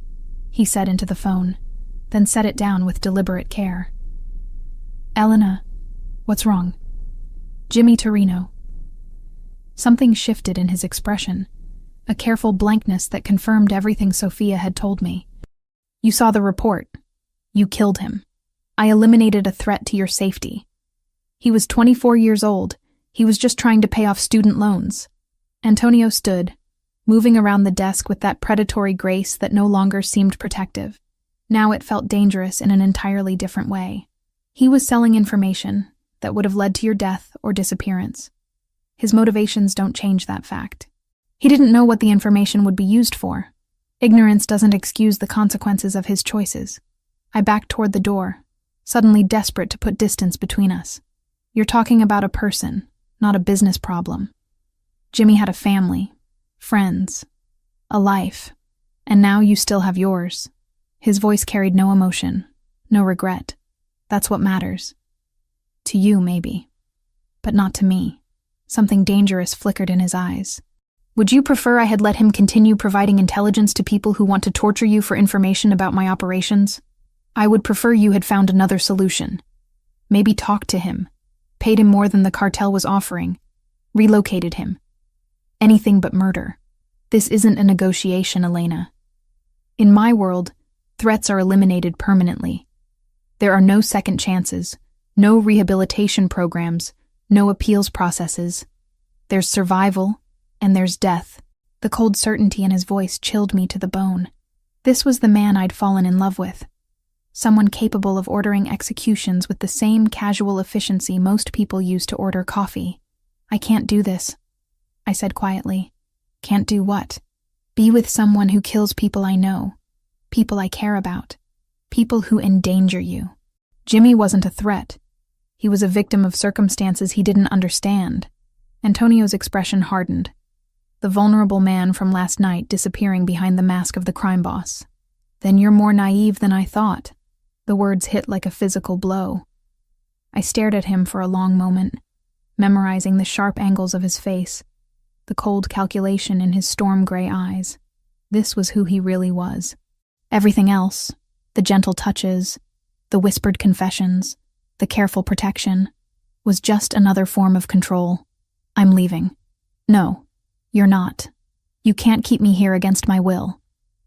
he said into the phone, then set it down with deliberate care. "Elena, what's wrong?" "Jimmy Torino." Something shifted in his expression, a careful blankness that confirmed everything Sophia had told me. "You saw the report. You killed him. I eliminated a threat to your safety. He was 24 years old. He was just trying to pay off student loans." Antonio stood, moving around the desk with that predatory grace that no longer seemed protective. Now it felt dangerous in an entirely different way. He was selling information that would have led to your death or disappearance. His motivations don't change that fact. He didn't know what the information would be used for. Ignorance doesn't excuse the consequences of his choices. I backed toward the door, suddenly desperate to put distance between us. "You're talking about a person, not a business problem. Jimmy had a family, friends, a life, and now you still have yours." His voice carried no emotion, no regret. "That's what matters. To you, maybe, but not to me." Something dangerous flickered in his eyes. Would you prefer I had let him continue providing intelligence to people who want to torture you for information about my operations? I would prefer you had found another solution. Maybe talked to him, paid him more than the cartel was offering, relocated him. Anything but murder. This isn't a negotiation, Elena. In my world, threats are eliminated permanently. There are no second chances, no rehabilitation programs, no appeals processes. There's survival, and there's death. The cold certainty in his voice chilled me to the bone. This was the man I'd fallen in love with. Someone capable of ordering executions with the same casual efficiency most people use to order coffee. I can't do this, I said quietly. Can't do what? Be with someone who kills people I know, people I care about, people who endanger you. Jimmy wasn't a threat. He was a victim of circumstances he didn't understand. Antonio's expression hardened. The vulnerable man from last night disappearing behind the mask of the crime boss. Then you're more naive than I thought. The words hit like a physical blow. I stared at him for a long moment, memorizing the sharp angles of his face, the cold calculation in his storm-gray eyes. This was who he really was. Everything else, the gentle touches, the whispered confessions, the careful protection, was just another form of control. I'm leaving. No. You're not. You can't keep me here against my will.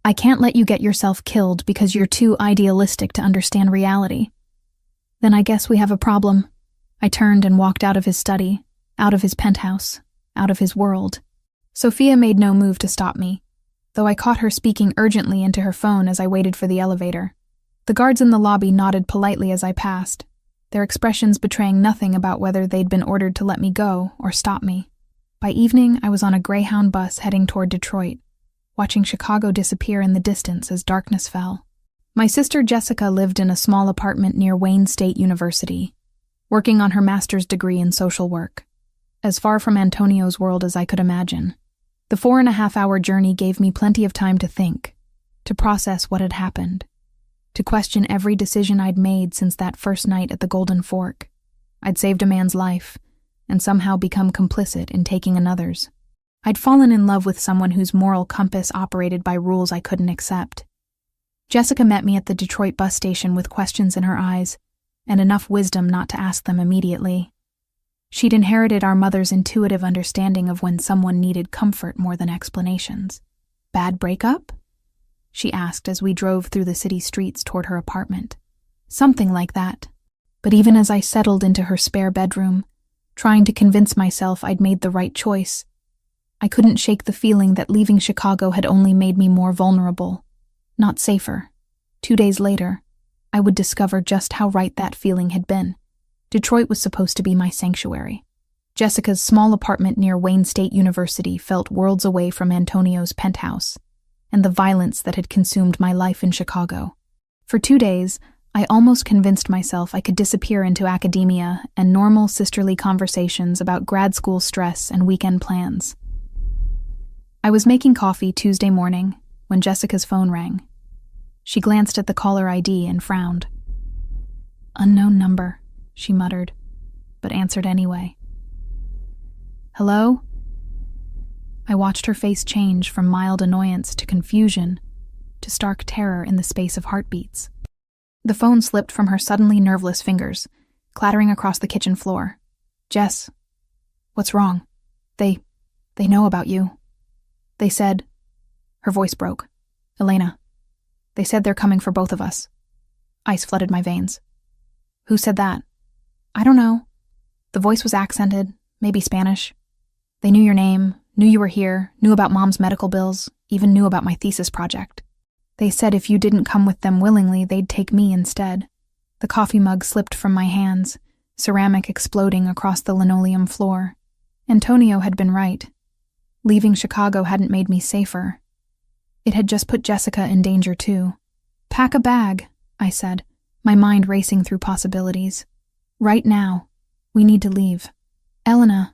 I can't let you get yourself killed because you're too idealistic to understand reality. Then I guess we have a problem. I turned and walked out of his study, out of his penthouse, out of his world. Sophia made no move to stop me, though I caught her speaking urgently into her phone as I waited for the elevator. The guards in the lobby nodded politely as I passed, their expressions betraying nothing about whether they'd been ordered to let me go or stop me. By evening, I was on a Greyhound bus heading toward Detroit, watching Chicago disappear in the distance as darkness fell. My sister Jessica lived in a small apartment near Wayne State University, working on her master's degree in social work, as far from Antonio's world as I could imagine. The 4.5-hour journey gave me plenty of time to think, to process what had happened, to question every decision I'd made since that first night at the Golden Fork. I'd saved a man's life, and somehow become complicit in taking another's. I'd fallen in love with someone whose moral compass operated by rules I couldn't accept. Jessica met me at the Detroit bus station with questions in her eyes, and enough wisdom not to ask them immediately. She'd inherited our mother's intuitive understanding of when someone needed comfort more than explanations. Bad breakup? She asked as we drove through the city streets toward her apartment. Something like that. But even as I settled into her spare bedroom, trying to convince myself I'd made the right choice, I couldn't shake the feeling that leaving Chicago had only made me more vulnerable, not safer. 2 days later, I would discover just how right that feeling had been. Detroit was supposed to be my sanctuary. Jessica's small apartment near Wayne State University felt worlds away from Antonio's penthouse, and the violence that had consumed my life in Chicago. For 2 days, I almost convinced myself I could disappear into academia and normal sisterly conversations about grad school stress and weekend plans. I was making coffee Tuesday morning when Jessica's phone rang. She glanced at the caller ID and frowned. "Unknown number," she muttered, but answered anyway. "Hello?" I watched her face change from mild annoyance to confusion to stark terror in the space of heartbeats. The phone slipped from her suddenly nerveless fingers, clattering across the kitchen floor. "Jess, what's wrong? They know about you. They said..." Her voice broke. "Elena, they said they're coming for both of us." Ice flooded my veins. "Who said that?" "I don't know." The voice was accented, maybe Spanish. "They knew your name, knew you were here, knew about Mom's medical bills, even knew about my thesis project. They said if you didn't come with them willingly, they'd take me instead." The coffee mug slipped from my hands, ceramic exploding across the linoleum floor. Antonio had been right. Leaving Chicago hadn't made me safer. It had just put Jessica in danger too. "Pack a bag," I said, my mind racing through possibilities. "Right now. We need to leave." "Elena,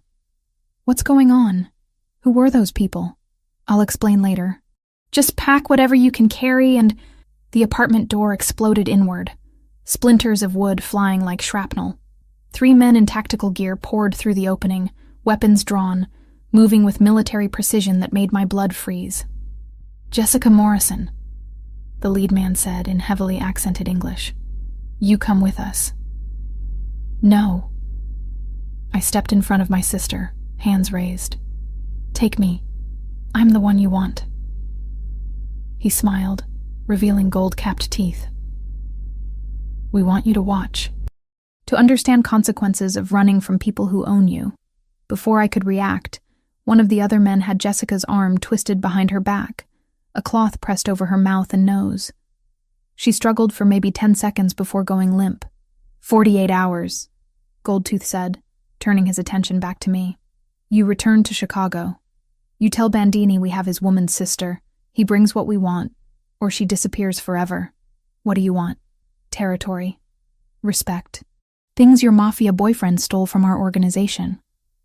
what's going on? Who were those people?" "I'll explain later." "Just pack whatever you can carry and..." The apartment door exploded inward, splinters of wood flying like shrapnel. 3 men in tactical gear poured through the opening, weapons drawn, moving with military precision that made my blood freeze. "Jessica Morrison," the lead man said in heavily accented English. "You come with us." "No." I stepped in front of my sister, hands raised. "Take me. I'm the one you want." He smiled, revealing gold-capped teeth. "We want you to watch. To understand consequences of running from people who own you." Before I could react, one of the other men had Jessica's arm twisted behind her back, a cloth pressed over her mouth and nose. She struggled for maybe 10 seconds before going limp. 48 hours, Goldtooth said, turning his attention back to me. "You return to Chicago. You tell Bandini we have his woman's sister. He brings what we want, or she disappears forever. What do you want? Territory. Respect. Things your Mafia boyfriend stole from our organization.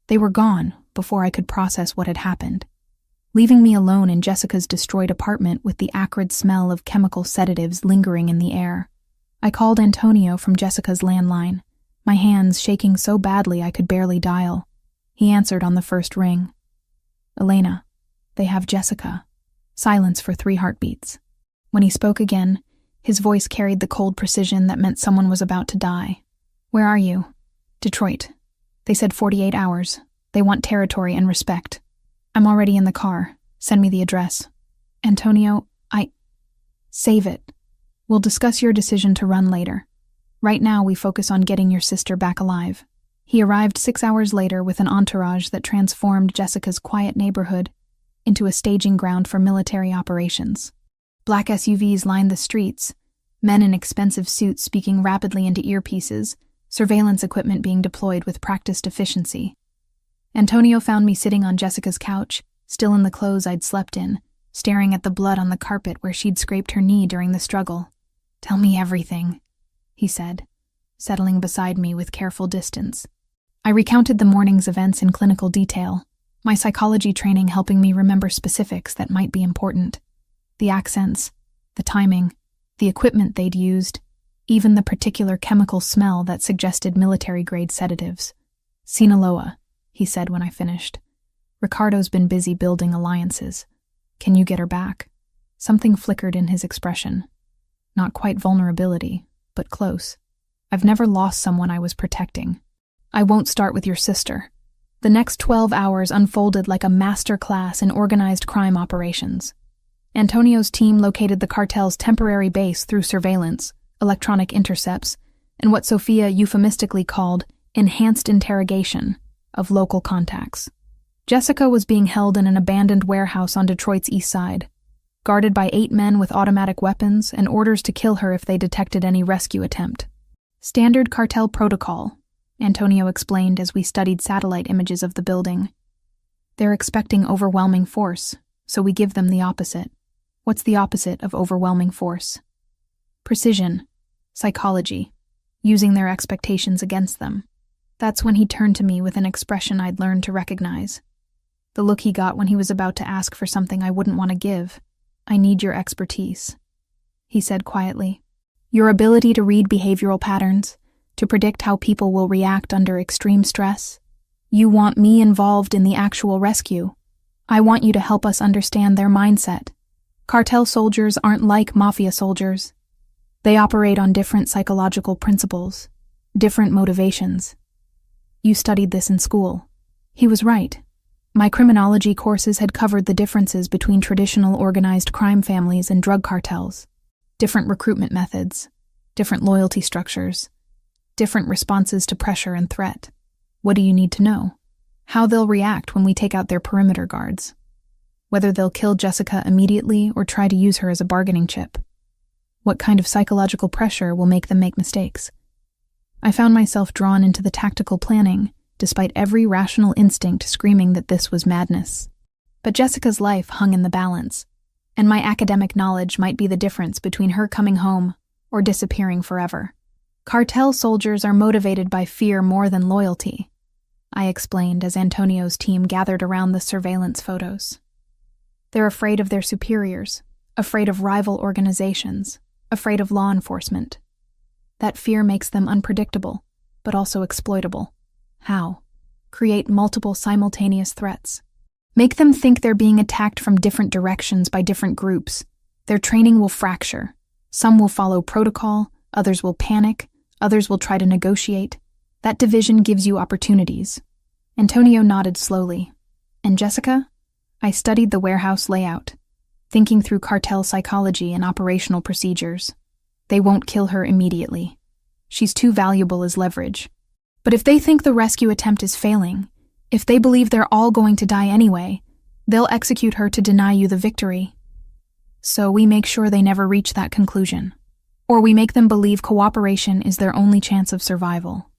They were gone before I could process what had happened, leaving me alone in Jessica's destroyed apartment with the acrid smell of chemical sedatives lingering in the air. I called Antonio from Jessica's landline, my hands shaking so badly I could barely dial. He answered on the first ring. "Elena, they have Jessica." Silence for 3 heartbeats. When he spoke again, his voice carried the cold precision that meant someone was about to die. "Where are you?" "Detroit. They said 48 hours. They want territory and respect." "I'm already in the car. Send me the address." "Antonio, Save it. We'll discuss your decision to run later. Right now we focus on getting your sister back alive." He arrived 6 hours later with an entourage that transformed Jessica's quiet neighborhood into a staging ground for military operations. Black SUVs lined the streets, men in expensive suits speaking rapidly into earpieces, surveillance equipment being deployed with practiced efficiency. Antonio found me sitting on Jessica's couch, still in the clothes I'd slept in, staring at the blood on the carpet where she'd scraped her knee during the struggle. "Tell me everything," he said, settling beside me with careful distance. I recounted the morning's events in clinical detail, my psychology training helping me remember specifics that might be important. The accents, the timing, the equipment they'd used, even the particular chemical smell that suggested military-grade sedatives. "Sinaloa," he said when I finished. "Ricardo's been busy building alliances. Can you get her back?" Something flickered in his expression. Not quite vulnerability, but close. "I've never lost someone I was protecting. I won't start with your sister." The next 12 hours unfolded like a master class in organized crime operations. Antonio's team located the cartel's temporary base through surveillance, electronic intercepts, and what Sophia euphemistically called enhanced interrogation of local contacts. Jessica was being held in an abandoned warehouse on Detroit's east side, guarded by 8 men with automatic weapons and orders to kill her if they detected any rescue attempt. "Standard cartel protocol," Antonio explained as we studied satellite images of the building. "They're expecting overwhelming force, so we give them the opposite." "What's the opposite of overwhelming force?" "Precision. Psychology. Using their expectations against them." That's when he turned to me with an expression I'd learned to recognize. The look he got when he was about to ask for something I wouldn't want to give. "I need your expertise," he said quietly. "Your ability to read behavioral patterns, to predict how people will react under extreme stress. You want me involved in the actual rescue. I want you to help us understand their mindset. Cartel soldiers aren't like Mafia soldiers. They operate on different psychological principles, different motivations. You studied this in school." He was right. My criminology courses had covered the differences between traditional organized crime families and drug cartels. Different recruitment methods, different loyalty structures, different responses to pressure and threat. What do you need to know? How they'll react when we take out their perimeter guards. Whether they'll kill Jessica immediately or try to use her as a bargaining chip. What kind of psychological pressure will make them make mistakes. I found myself drawn into the tactical planning, despite every rational instinct screaming that this was madness. But Jessica's life hung in the balance, and my academic knowledge might be the difference between her coming home or disappearing forever. Cartel soldiers are motivated by fear more than loyalty, I explained as Antonio's team gathered around the surveillance photos. They're afraid of their superiors, afraid of rival organizations, afraid of law enforcement. That fear makes them unpredictable, but also exploitable. How? Create multiple simultaneous threats, Make them think they're being attacked from different directions by different groups. Their training will fracture. Some will follow protocol, others will panic, others will try to negotiate. That division gives you opportunities. Antonio nodded slowly. And Jessica? I studied the warehouse layout, thinking through cartel psychology and operational procedures. They won't kill her immediately. She's too valuable as leverage. But if they think the rescue attempt is failing, if they believe they're all going to die anyway, they'll execute her to deny you the victory. So we make sure they never reach that conclusion. Or we make them believe cooperation is their only chance of survival.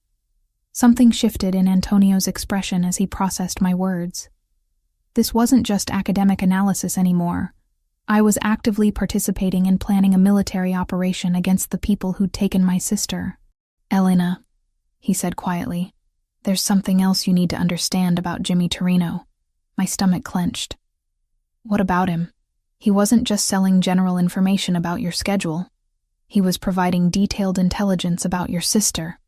Something shifted in Antonio's expression as he processed my words. This wasn't just academic analysis anymore. I was actively participating in planning a military operation against the people who'd taken my sister. Elena, he said quietly, there's something else you need to understand about Jimmy Torino. My stomach clenched. What about him? He wasn't just selling general information about your schedule. He was providing detailed intelligence about your sister.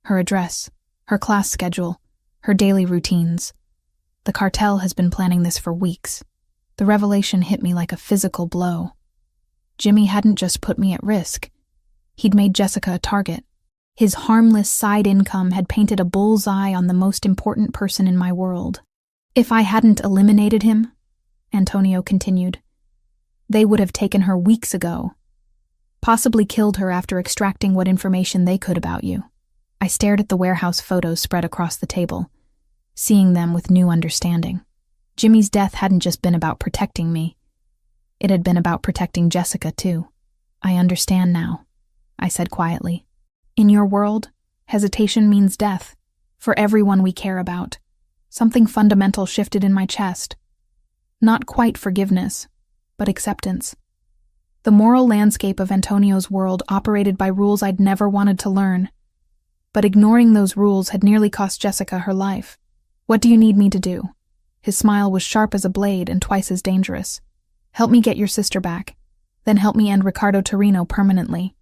Her address, her class schedule, her daily routines. The cartel has been planning this for weeks. The revelation hit me like a physical blow. Jimmy hadn't just put me at risk. He'd made Jessica a target. His harmless side income had painted a bullseye on the most important person in my world. If I hadn't eliminated him, Antonio continued, they would have taken her weeks ago. Possibly killed her after extracting what information they could about you. I stared at the warehouse photos spread across the table, seeing them with new understanding. Jimmy's death hadn't just been about protecting me. It had been about protecting Jessica, too. I understand now, I said quietly. In your world, hesitation means death, for everyone we care about. Something fundamental shifted in my chest. Not quite forgiveness, but acceptance. The moral landscape of Antonio's world operated by rules I'd never wanted to learn. But ignoring those rules had nearly cost Jessica her life. What do you need me to do? His smile was sharp as a blade and twice as dangerous. Help me get your sister back. Then help me end Ricardo Torino permanently.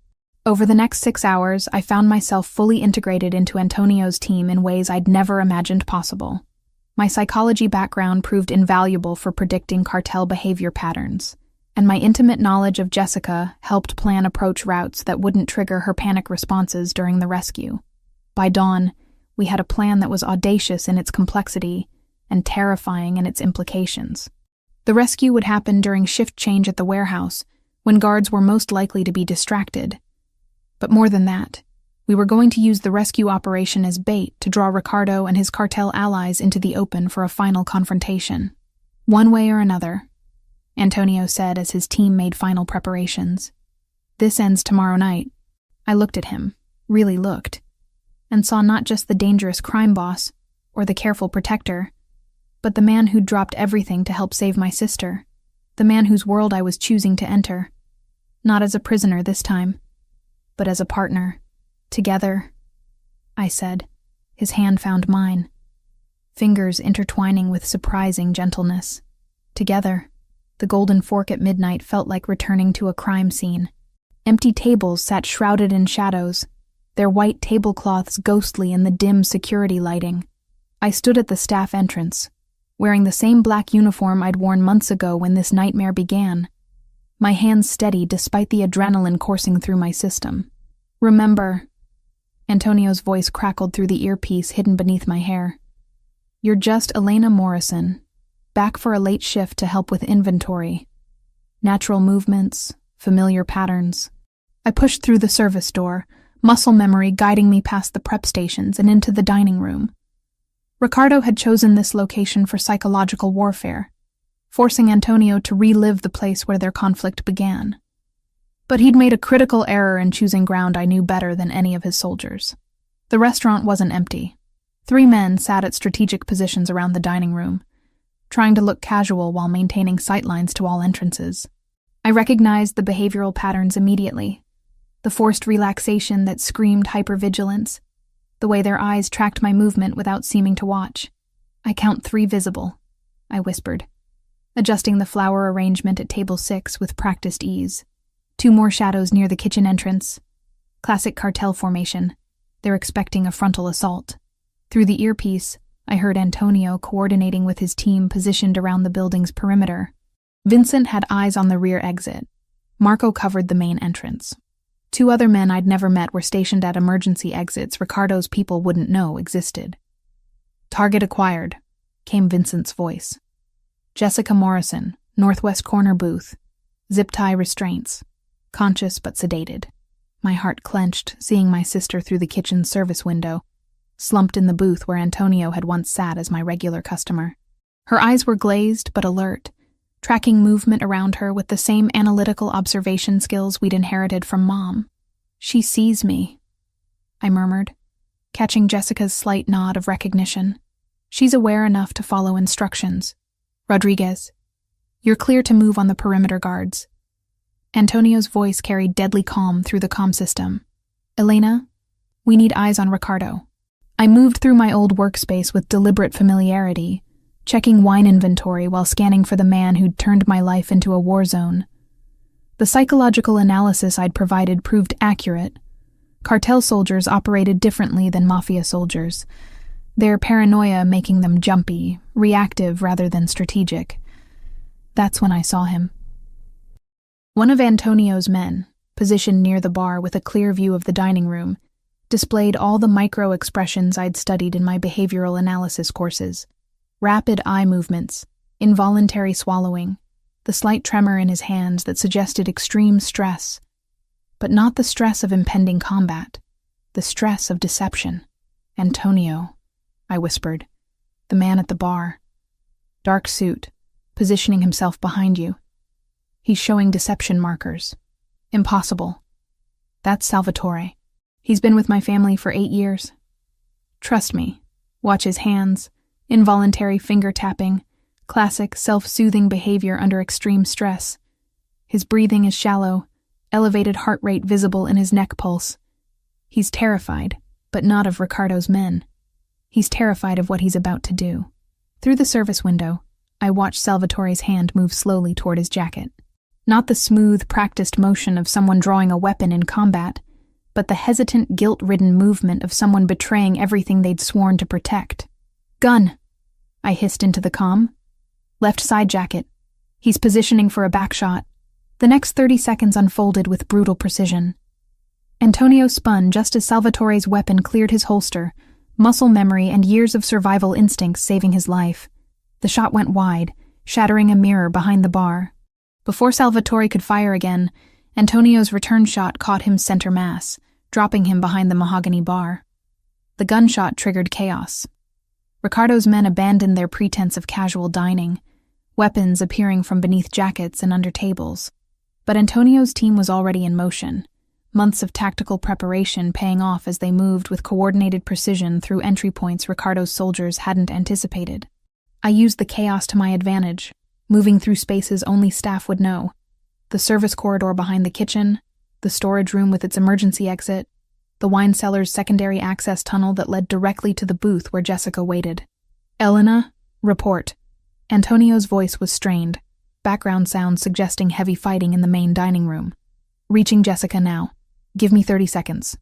Over the next 6 hours, I found myself fully integrated into Antonio's team in ways I'd never imagined possible. My psychology background proved invaluable for predicting cartel behavior patterns, and my intimate knowledge of Jessica helped plan approach routes that wouldn't trigger her panic responses during the rescue. By dawn, we had a plan that was audacious in its complexity and terrifying in its implications. The rescue would happen during shift change at the warehouse, when guards were most likely to be distracted. But more than that, we were going to use the rescue operation as bait to draw Ricardo and his cartel allies into the open for a final confrontation. One way or another, Antonio said as his team made final preparations. This ends tomorrow night. I looked at him, really looked, and saw not just the dangerous crime boss or the careful protector, but the man who'd dropped everything to help save my sister, the man whose world I was choosing to enter. Not as a prisoner this time, but as a partner. Together, I said. His hand found mine, fingers intertwining with surprising gentleness. Together, the golden fork at midnight felt like returning to a crime scene. Empty tables sat shrouded in shadows, their white tablecloths ghostly in the dim security lighting. I stood at the staff entrance, wearing the same black uniform I'd worn months ago when this nightmare began, my hands steady despite the adrenaline coursing through my system. Remember, Antonio's voice crackled through the earpiece hidden beneath my hair. You're just Elena Morrison, back for a late shift to help with inventory. Natural movements, familiar patterns. I pushed through the service door, muscle memory guiding me past the prep stations and into the dining room. Ricardo had chosen this location for psychological warfare, forcing Antonio to relive the place where their conflict began. But he'd made a critical error in choosing ground I knew better than any of his soldiers. The restaurant wasn't empty. 3 men sat at strategic positions around the dining room, trying to look casual while maintaining sightlines to all entrances. I recognized the behavioral patterns immediately. The forced relaxation that screamed hypervigilance, the way their eyes tracked my movement without seeming to watch. I count 3 visible, I whispered, adjusting the flower arrangement at table 6 with practiced ease. 2 more shadows near the kitchen entrance. Classic cartel formation. They're expecting a frontal assault. Through the earpiece, I heard Antonio coordinating with his team positioned around the building's perimeter. Vincent had eyes on the rear exit. Marco covered the main entrance. 2 other men I'd never met were stationed at emergency exits Ricardo's people wouldn't know existed. "Target acquired," came Vincent's voice. "Jessica Morrison, northwest corner booth. Zip tie restraints. Conscious but sedated." My heart clenched, seeing my sister through the kitchen's service window, slumped in the booth where Antonio had once sat as my regular customer. Her eyes were glazed but alert, tracking movement around her with the same analytical observation skills we'd inherited from Mom. "She sees me," I murmured, catching Jessica's slight nod of recognition. "She's aware enough to follow instructions. Rodriguez, you're clear to move on the perimeter guards." Antonio's voice carried deadly calm through the comm system. "Elena, we need eyes on Ricardo." I moved through my old workspace with deliberate familiarity, checking wine inventory while scanning for the man who'd turned my life into a war zone. The psychological analysis I'd provided proved accurate. Cartel soldiers operated differently than Mafia soldiers, their paranoia making them jumpy, reactive rather than strategic. That's when I saw him. One of Antonio's men, positioned near the bar with a clear view of the dining room, displayed all the micro-expressions I'd studied in my behavioral analysis courses. Rapid eye movements, involuntary swallowing, the slight tremor in his hands that suggested extreme stress. But not the stress of impending combat, the stress of deception. "Antonio," I whispered, "the man at the bar. Dark suit, positioning himself behind you. He's showing deception markers. Impossible. That's Salvatore. He's been with my family for 8 years. Trust me. Watch his hands, involuntary finger tapping, classic self-soothing behavior under extreme stress. His breathing is shallow, elevated heart rate visible in his neck pulse. He's terrified, but not of Ricardo's men. He's terrified of what he's about to do." Through the service window, I watched Salvatore's hand move slowly toward his jacket. Not the smooth, practiced motion of someone drawing a weapon in combat, but the hesitant, guilt-ridden movement of someone betraying everything they'd sworn to protect. "Gun!" I hissed into the comm. "Left side jacket. He's positioning for a back shot." The next 30 seconds unfolded with brutal precision. Antonio spun just as Salvatore's weapon cleared his holster, muscle memory and years of survival instincts saving his life. The shot went wide, shattering a mirror behind the bar. Before Salvatore could fire again, Antonio's return shot caught him center mass, dropping him behind the mahogany bar. The gunshot triggered chaos. Ricardo's men abandoned their pretense of casual dining, weapons appearing from beneath jackets and under tables. But Antonio's team was already in motion, months of tactical preparation paying off as they moved with coordinated precision through entry points Ricardo's soldiers hadn't anticipated. I used the chaos to my advantage, moving through spaces only staff would know. The service corridor behind the kitchen, the storage room with its emergency exit, the wine cellar's secondary access tunnel that led directly to the booth where Jessica waited. "Elena, report." Antonio's voice was strained, background sounds suggesting heavy fighting in the main dining room. "Reaching Jessica now. Give me 30 seconds."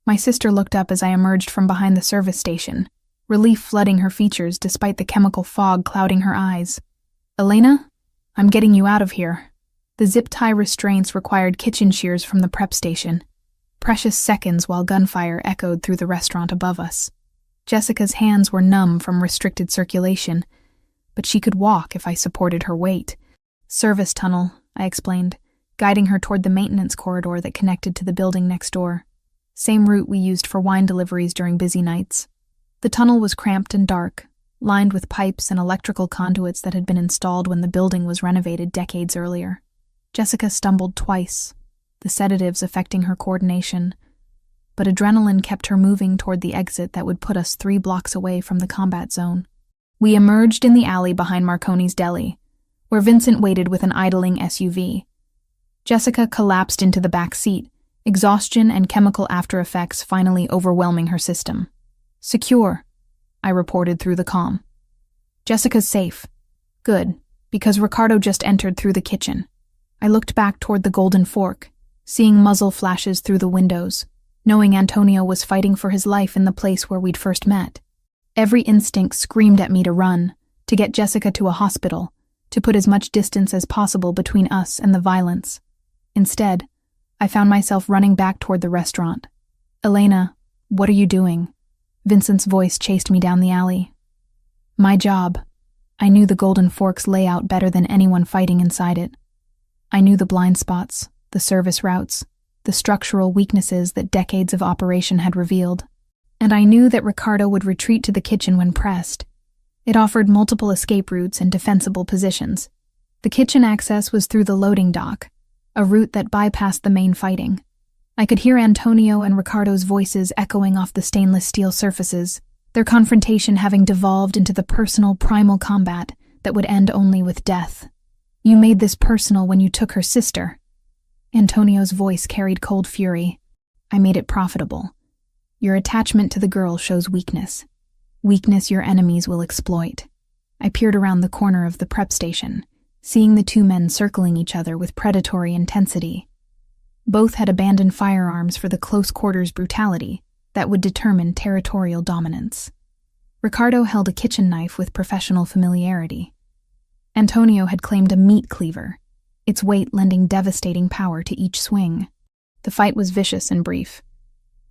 My sister looked up as I emerged from behind the service station, relief flooding her features despite the chemical fog clouding her eyes. "Elena, I'm getting you out of here." The zip tie restraints required kitchen shears from the prep station. Precious seconds while gunfire echoed through the restaurant above us. Jessica's hands were numb from restricted circulation, but she could walk if I supported her weight. "Service tunnel," I explained, guiding her toward the maintenance corridor that connected to the building next door. Same route we used for wine deliveries during busy nights. The tunnel was cramped and dark, lined with pipes and electrical conduits that had been installed when the building was renovated decades earlier. Jessica stumbled twice, the sedatives affecting her coordination, but adrenaline kept her moving toward the exit that would put us 3 blocks away from the combat zone. We emerged in the alley behind Marconi's deli, where Vincent waited with an idling SUV. Jessica collapsed into the back seat, exhaustion and chemical after-effects finally overwhelming her system. "Secure," I reported through the comm. "Jessica's safe." "Good, because Ricardo just entered through the kitchen." I looked back toward the golden fork, seeing muzzle flashes through the windows, knowing Antonio was fighting for his life in the place where we'd first met. Every instinct screamed at me to run, to get Jessica to a hospital, to put as much distance as possible between us and the violence. Instead, I found myself running back toward the restaurant. "Elena, what are you doing?" Vincent's voice chased me down the alley. "My job." I knew the Golden Forks layout better than anyone fighting inside it. I knew the blind spots, the service routes, the structural weaknesses that decades of operation had revealed. And I knew that Ricardo would retreat to the kitchen when pressed. It offered multiple escape routes and defensible positions. The kitchen access was through the loading dock, a route that bypassed the main fighting. I could hear Antonio and Ricardo's voices echoing off the stainless steel surfaces, their confrontation having devolved into the personal, primal combat that would end only with death. "You made this personal when you took her sister." Antonio's voice carried cold fury. "I made it profitable. Your attachment to the girl shows weakness. Weakness your enemies will exploit." I peered around the corner of the prep station, seeing the two men circling each other with predatory intensity. Both had abandoned firearms for the close-quarters brutality that would determine territorial dominance. Ricardo held a kitchen knife with professional familiarity. Antonio had claimed a meat cleaver, its weight lending devastating power to each swing. The fight was vicious and brief.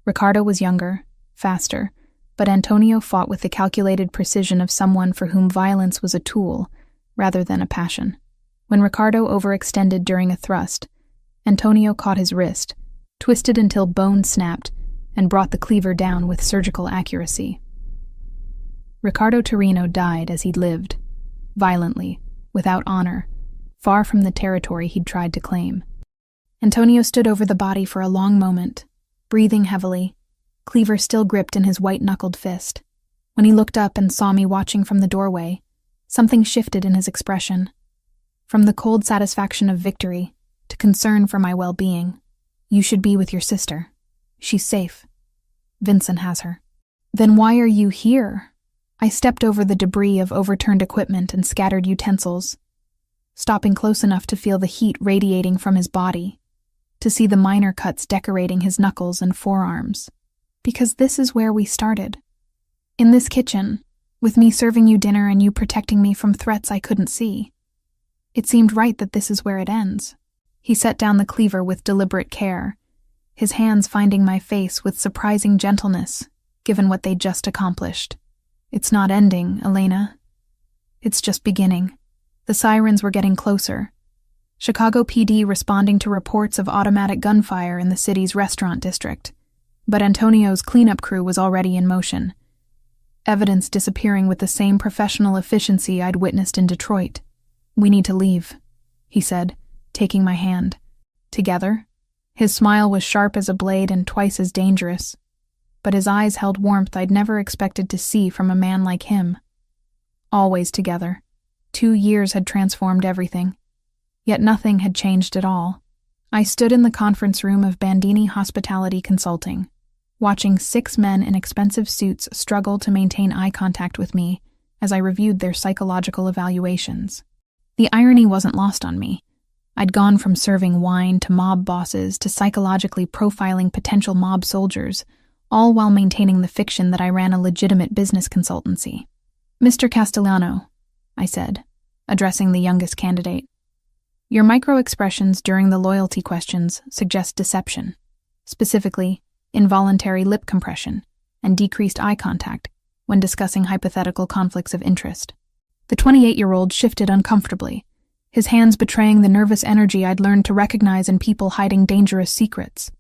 Ricardo was younger, faster, but Antonio fought with the calculated precision of someone for whom violence was a tool rather than a passion. When Ricardo overextended during a thrust, Antonio caught his wrist, twisted until bone snapped, and brought the cleaver down with surgical accuracy. Ricardo Torino died as he'd lived, violently, without honor, far from the territory he'd tried to claim. Antonio stood over the body for a long moment, breathing heavily, cleaver still gripped in his white-knuckled fist. When he looked up and saw me watching from the doorway, something shifted in his expression. From the cold satisfaction of victory to concern for my well-being. "You should be with your sister. She's safe. Vincent has her." "Then why are you here?" I stepped over the debris of overturned equipment and scattered utensils, stopping close enough to feel the heat radiating from his body, to see the minor cuts decorating his knuckles and forearms. "Because this is where we started. In this kitchen, with me serving you dinner and you protecting me from threats I couldn't see. It seemed right that this is where it ends." He set down the cleaver with deliberate care, his hands finding my face with surprising gentleness, given what they'd just accomplished. "It's not ending, Elena. It's just beginning." The sirens were getting closer. Chicago PD responding to reports of automatic gunfire in the city's restaurant district. But Antonio's cleanup crew was already in motion. Evidence disappearing with the same professional efficiency I'd witnessed in Detroit. "We need to leave," he said, taking my hand. "Together?" His smile was sharp as a blade and twice as dangerous, but his eyes held warmth I'd never expected to see from a man like him. Always together. 2 years had transformed everything, yet nothing had changed at all. I stood in the conference room of Bandini Hospitality Consulting, watching 6 men in expensive suits struggle to maintain eye contact with me as I reviewed their psychological evaluations. The irony wasn't lost on me. I'd gone from serving wine to mob bosses to psychologically profiling potential mob soldiers, all while maintaining the fiction that I ran a legitimate business consultancy. "Mr. Castellano," I said, addressing the youngest candidate, "your micro-expressions during the loyalty questions suggest deception, specifically involuntary lip compression and decreased eye contact when discussing hypothetical conflicts of interest." The 28-year-old shifted uncomfortably, his hands betraying the nervous energy I'd learned to recognize in people hiding dangerous secrets.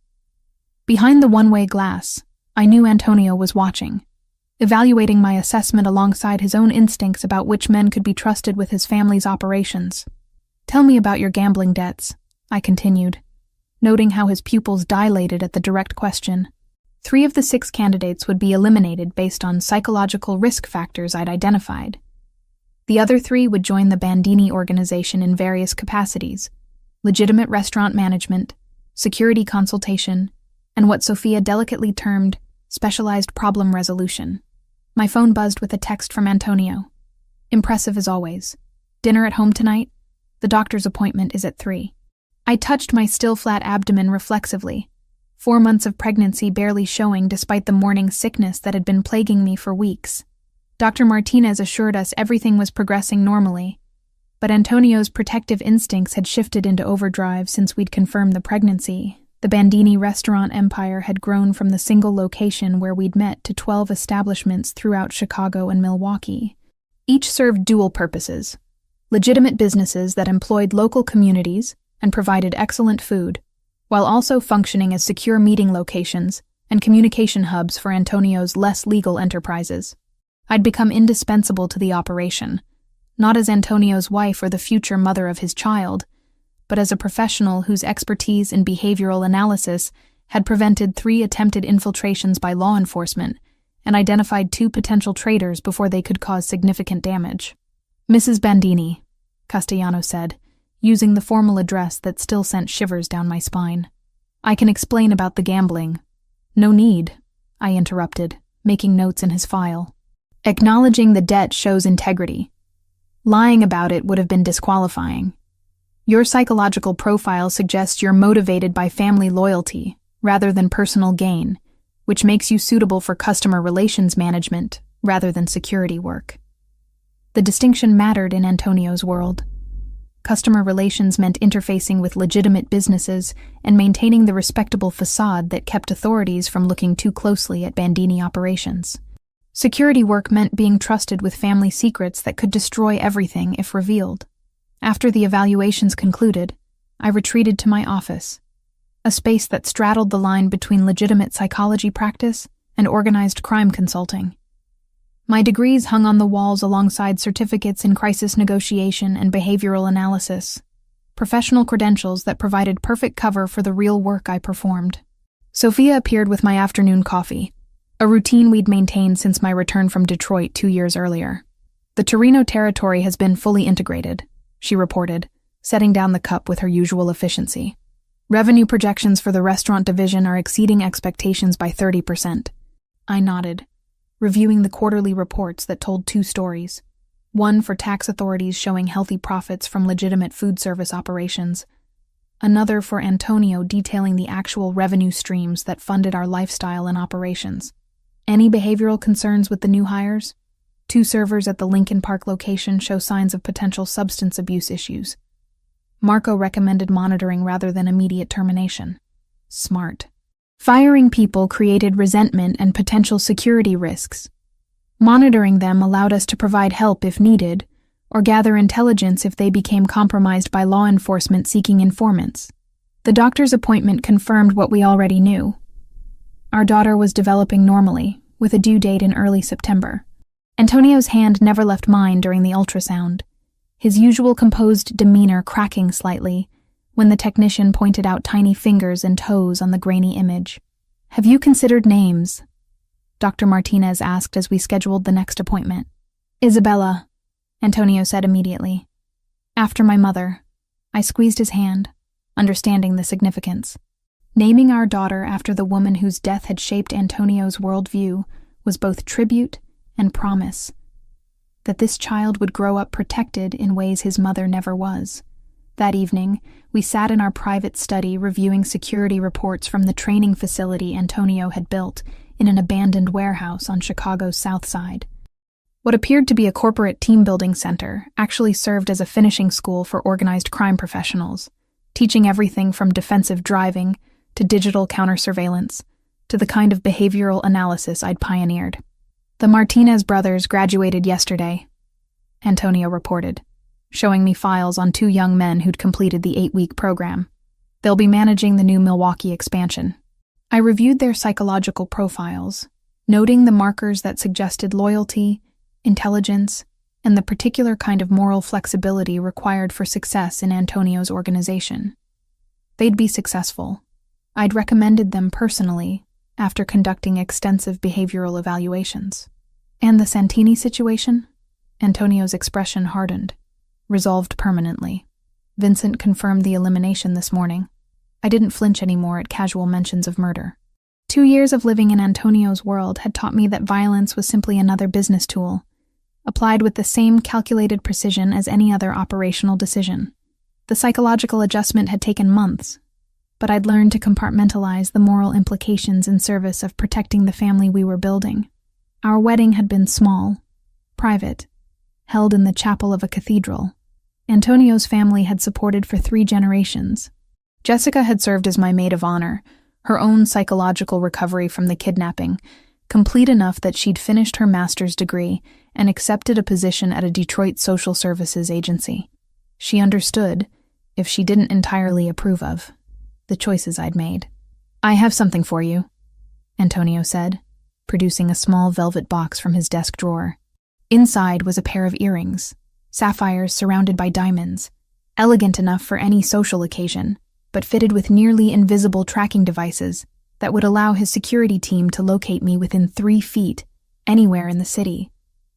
Behind the one-way glass, I knew Antonio was watching, evaluating my assessment alongside his own instincts about which men could be trusted with his family's operations. "Tell me about your gambling debts," I continued, noting how his pupils dilated at the direct question. 3 of the 6 candidates would be eliminated based on psychological risk factors I'd identified. The other 3 would join the Bandini organization in various capacities: legitimate restaurant management, security consultation, and what Sophia delicately termed specialized problem resolution. My phone buzzed with a text from Antonio. "Impressive as always. Dinner at home tonight? The doctor's appointment is at 3. I touched my still flat abdomen reflexively, 4 months of pregnancy barely showing despite the morning sickness that had been plaguing me for weeks. Dr. Martinez assured us everything was progressing normally, but Antonio's protective instincts had shifted into overdrive since we'd confirmed the pregnancy. The Bandini restaurant empire had grown from the single location where we'd met to 12 establishments throughout Chicago and Milwaukee. Each served dual purposes: legitimate businesses that employed local communities and provided excellent food, while also functioning as secure meeting locations and communication hubs for Antonio's less legal enterprises. I'd become indispensable to the operation, not as Antonio's wife or the future mother of his child, but as a professional whose expertise in behavioral analysis had prevented 3 attempted infiltrations by law enforcement and identified 2 potential traitors before they could cause significant damage. "Mrs. Bandini," Castellano said, using the formal address that still sent shivers down my spine. "I can explain about the gambling." "No need," I interrupted, making notes in his file. "Acknowledging the debt shows integrity. Lying about it would have been disqualifying. Your psychological profile suggests you're motivated by family loyalty rather than personal gain, which makes you suitable for customer relations management rather than security work." The distinction mattered in Antonio's world. Customer relations meant interfacing with legitimate businesses and maintaining the respectable facade that kept authorities from looking too closely at Bandini operations. Security work meant being trusted with family secrets that could destroy everything if revealed. After the evaluations concluded, I retreated to my office, a space that straddled the line between legitimate psychology practice and organized crime consulting. My degrees hung on the walls alongside certificates in crisis negotiation and behavioral analysis, professional credentials that provided perfect cover for the real work I performed. Sophia appeared with my afternoon coffee, a routine we'd maintained since my return from Detroit 2 years earlier. "The Torino territory has been fully integrated," she reported, setting down the cup with her usual efficiency. "Revenue projections for the restaurant division are exceeding expectations by 30%. I nodded, reviewing the quarterly reports that told 2 stories. One for tax authorities showing healthy profits from legitimate food service operations. Another for Antonio detailing the actual revenue streams that funded our lifestyle and operations. Any behavioral concerns with the new hires? 2 servers at the Lincoln Park location show signs of potential substance abuse issues. Marco recommended monitoring rather than immediate termination. Smart. Firing people created resentment and potential security risks. Monitoring them allowed us to provide help if needed, or gather intelligence if they became compromised by law enforcement seeking informants. The doctor's appointment confirmed what we already knew. Our daughter was developing normally, with a due date in early September. Antonio's hand never left mine during the ultrasound, his usual composed demeanor cracking slightly when the technician pointed out tiny fingers and toes on the grainy image. "Have you considered names?" Dr. Martinez asked as we scheduled the next appointment. "Isabella," Antonio said immediately. "After my mother." I squeezed his hand, understanding the significance. Naming our daughter after the woman whose death had shaped Antonio's worldview was both tribute and promise. That this child would grow up protected in ways his mother never was. That evening, we sat in our private study reviewing security reports from the training facility Antonio had built in an abandoned warehouse on Chicago's South Side. What appeared to be a corporate team-building center actually served as a finishing school for organized crime professionals, teaching everything from defensive driving to digital counter-surveillance to the kind of behavioral analysis I'd pioneered. "The Martinez brothers graduated yesterday," Antonio reported, showing me files on 2 young men who'd completed the 8-week program. "They'll be managing the new Milwaukee expansion." I reviewed their psychological profiles, noting the markers that suggested loyalty, intelligence, and the particular kind of moral flexibility required for success in Antonio's organization. They'd be successful. I'd recommended them personally after conducting extensive behavioral evaluations. "And the Santini situation?" Antonio's expression hardened, resolved permanently. "Vincent confirmed the elimination this morning." I didn't flinch anymore at casual mentions of murder. 2 years of living in Antonio's world had taught me that violence was simply another business tool, applied with the same calculated precision as any other operational decision. The psychological adjustment had taken months, but I'd learned to compartmentalize the moral implications in service of protecting the family we were building. Our wedding had been small, private, held in the chapel of a cathedral. Antonio's family had supported for 3 generations. Jessica had served as my maid of honor, her own psychological recovery from the kidnapping, complete enough that she'd finished her master's degree and accepted a position at a Detroit social services agency. She understood, if she didn't entirely approve of, the choices I'd made. "I have something for you," Antonio said, producing a small velvet box from his desk drawer. Inside was a pair of earrings, sapphires surrounded by diamonds, elegant enough for any social occasion, but fitted with nearly invisible tracking devices that would allow his security team to locate me within 3 feet, anywhere in the city.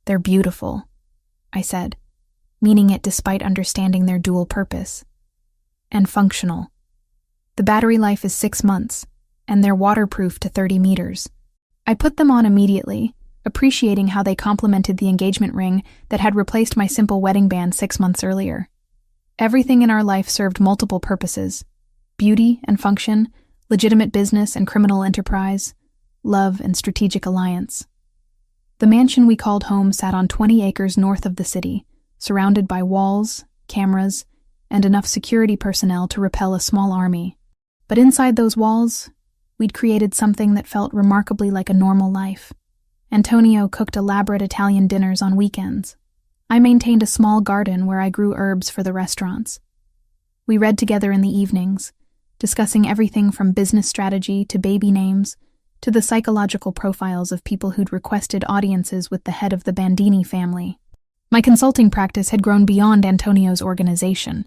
"They're beautiful," I said, meaning it despite understanding their dual purpose. "And functional. The battery life is 6 months, and they're waterproof to 30 meters. I put them on immediately, appreciating how they complemented the engagement ring that had replaced my simple wedding band 6 months earlier. Everything in our life served multiple purposes: beauty and function, legitimate business and criminal enterprise, love and strategic alliance. The mansion we called home sat on 20 acres north of the city, surrounded by walls, cameras, and enough security personnel to repel a small army. But inside those walls, we'd created something that felt remarkably like a normal life. Antonio cooked elaborate Italian dinners on weekends. I maintained a small garden where I grew herbs for the restaurants. We read together in the evenings, discussing everything from business strategy to baby names to the psychological profiles of people who'd requested audiences with the head of the Bandini family. My consulting practice had grown beyond Antonio's organization,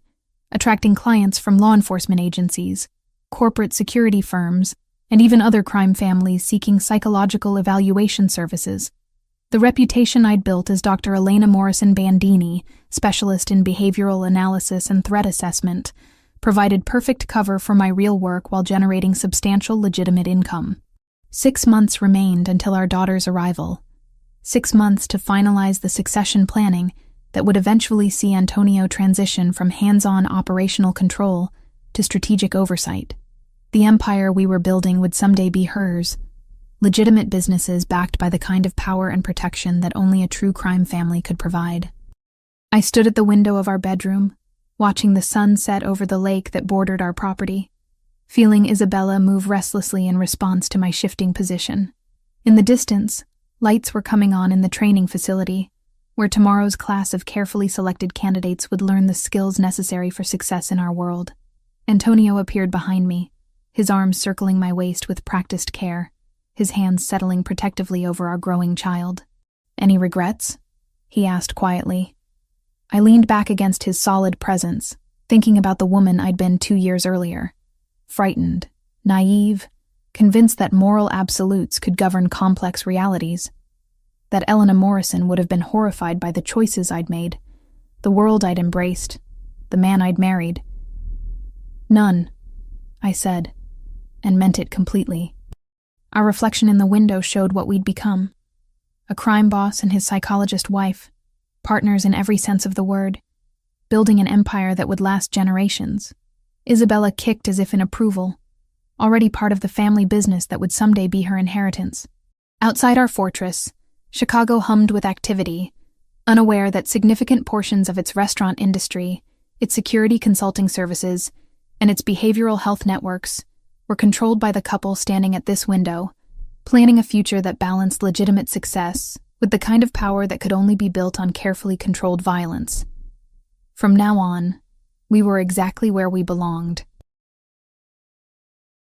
attracting clients from law enforcement agencies, corporate security firms, and even other crime families seeking psychological evaluation services. The reputation I'd built as Dr. Elena Morrison Bandini, specialist in behavioral analysis and threat assessment, provided perfect cover for my real work while generating substantial legitimate income. 6 months remained until our daughter's arrival. 6 months to finalize the succession planning that would eventually see Antonio transition from hands-on operational control to strategic oversight. The empire we were building would someday be hers, legitimate businesses backed by the kind of power and protection that only a true crime family could provide. I stood at the window of our bedroom, watching the sun set over the lake that bordered our property, feeling Isabella move restlessly in response to my shifting position. In the distance, lights were coming on in the training facility, where tomorrow's class of carefully selected candidates would learn the skills necessary for success in our world. Antonio appeared behind me, his arms circling my waist with practiced care, his hands settling protectively over our growing child. "Any regrets?" he asked quietly. I leaned back against his solid presence, thinking about the woman I'd been 2 years earlier. Frightened, naive, convinced that moral absolutes could govern complex realities. That Elena Morrison would have been horrified by the choices I'd made, the world I'd embraced, the man I'd married. "None," I said, and meant it completely. Our reflection in the window showed what we'd become. A crime boss and his psychologist wife, partners in every sense of the word, building an empire that would last generations. Isabella kicked as if in approval, already part of the family business that would someday be her inheritance. Outside our fortress, Chicago hummed with activity, unaware that significant portions of its restaurant industry, its security consulting services, and its behavioral health networks were controlled by the couple standing at this window, planning a future that balanced legitimate success with the kind of power that could only be built on carefully controlled violence. From now on, we were exactly where we belonged,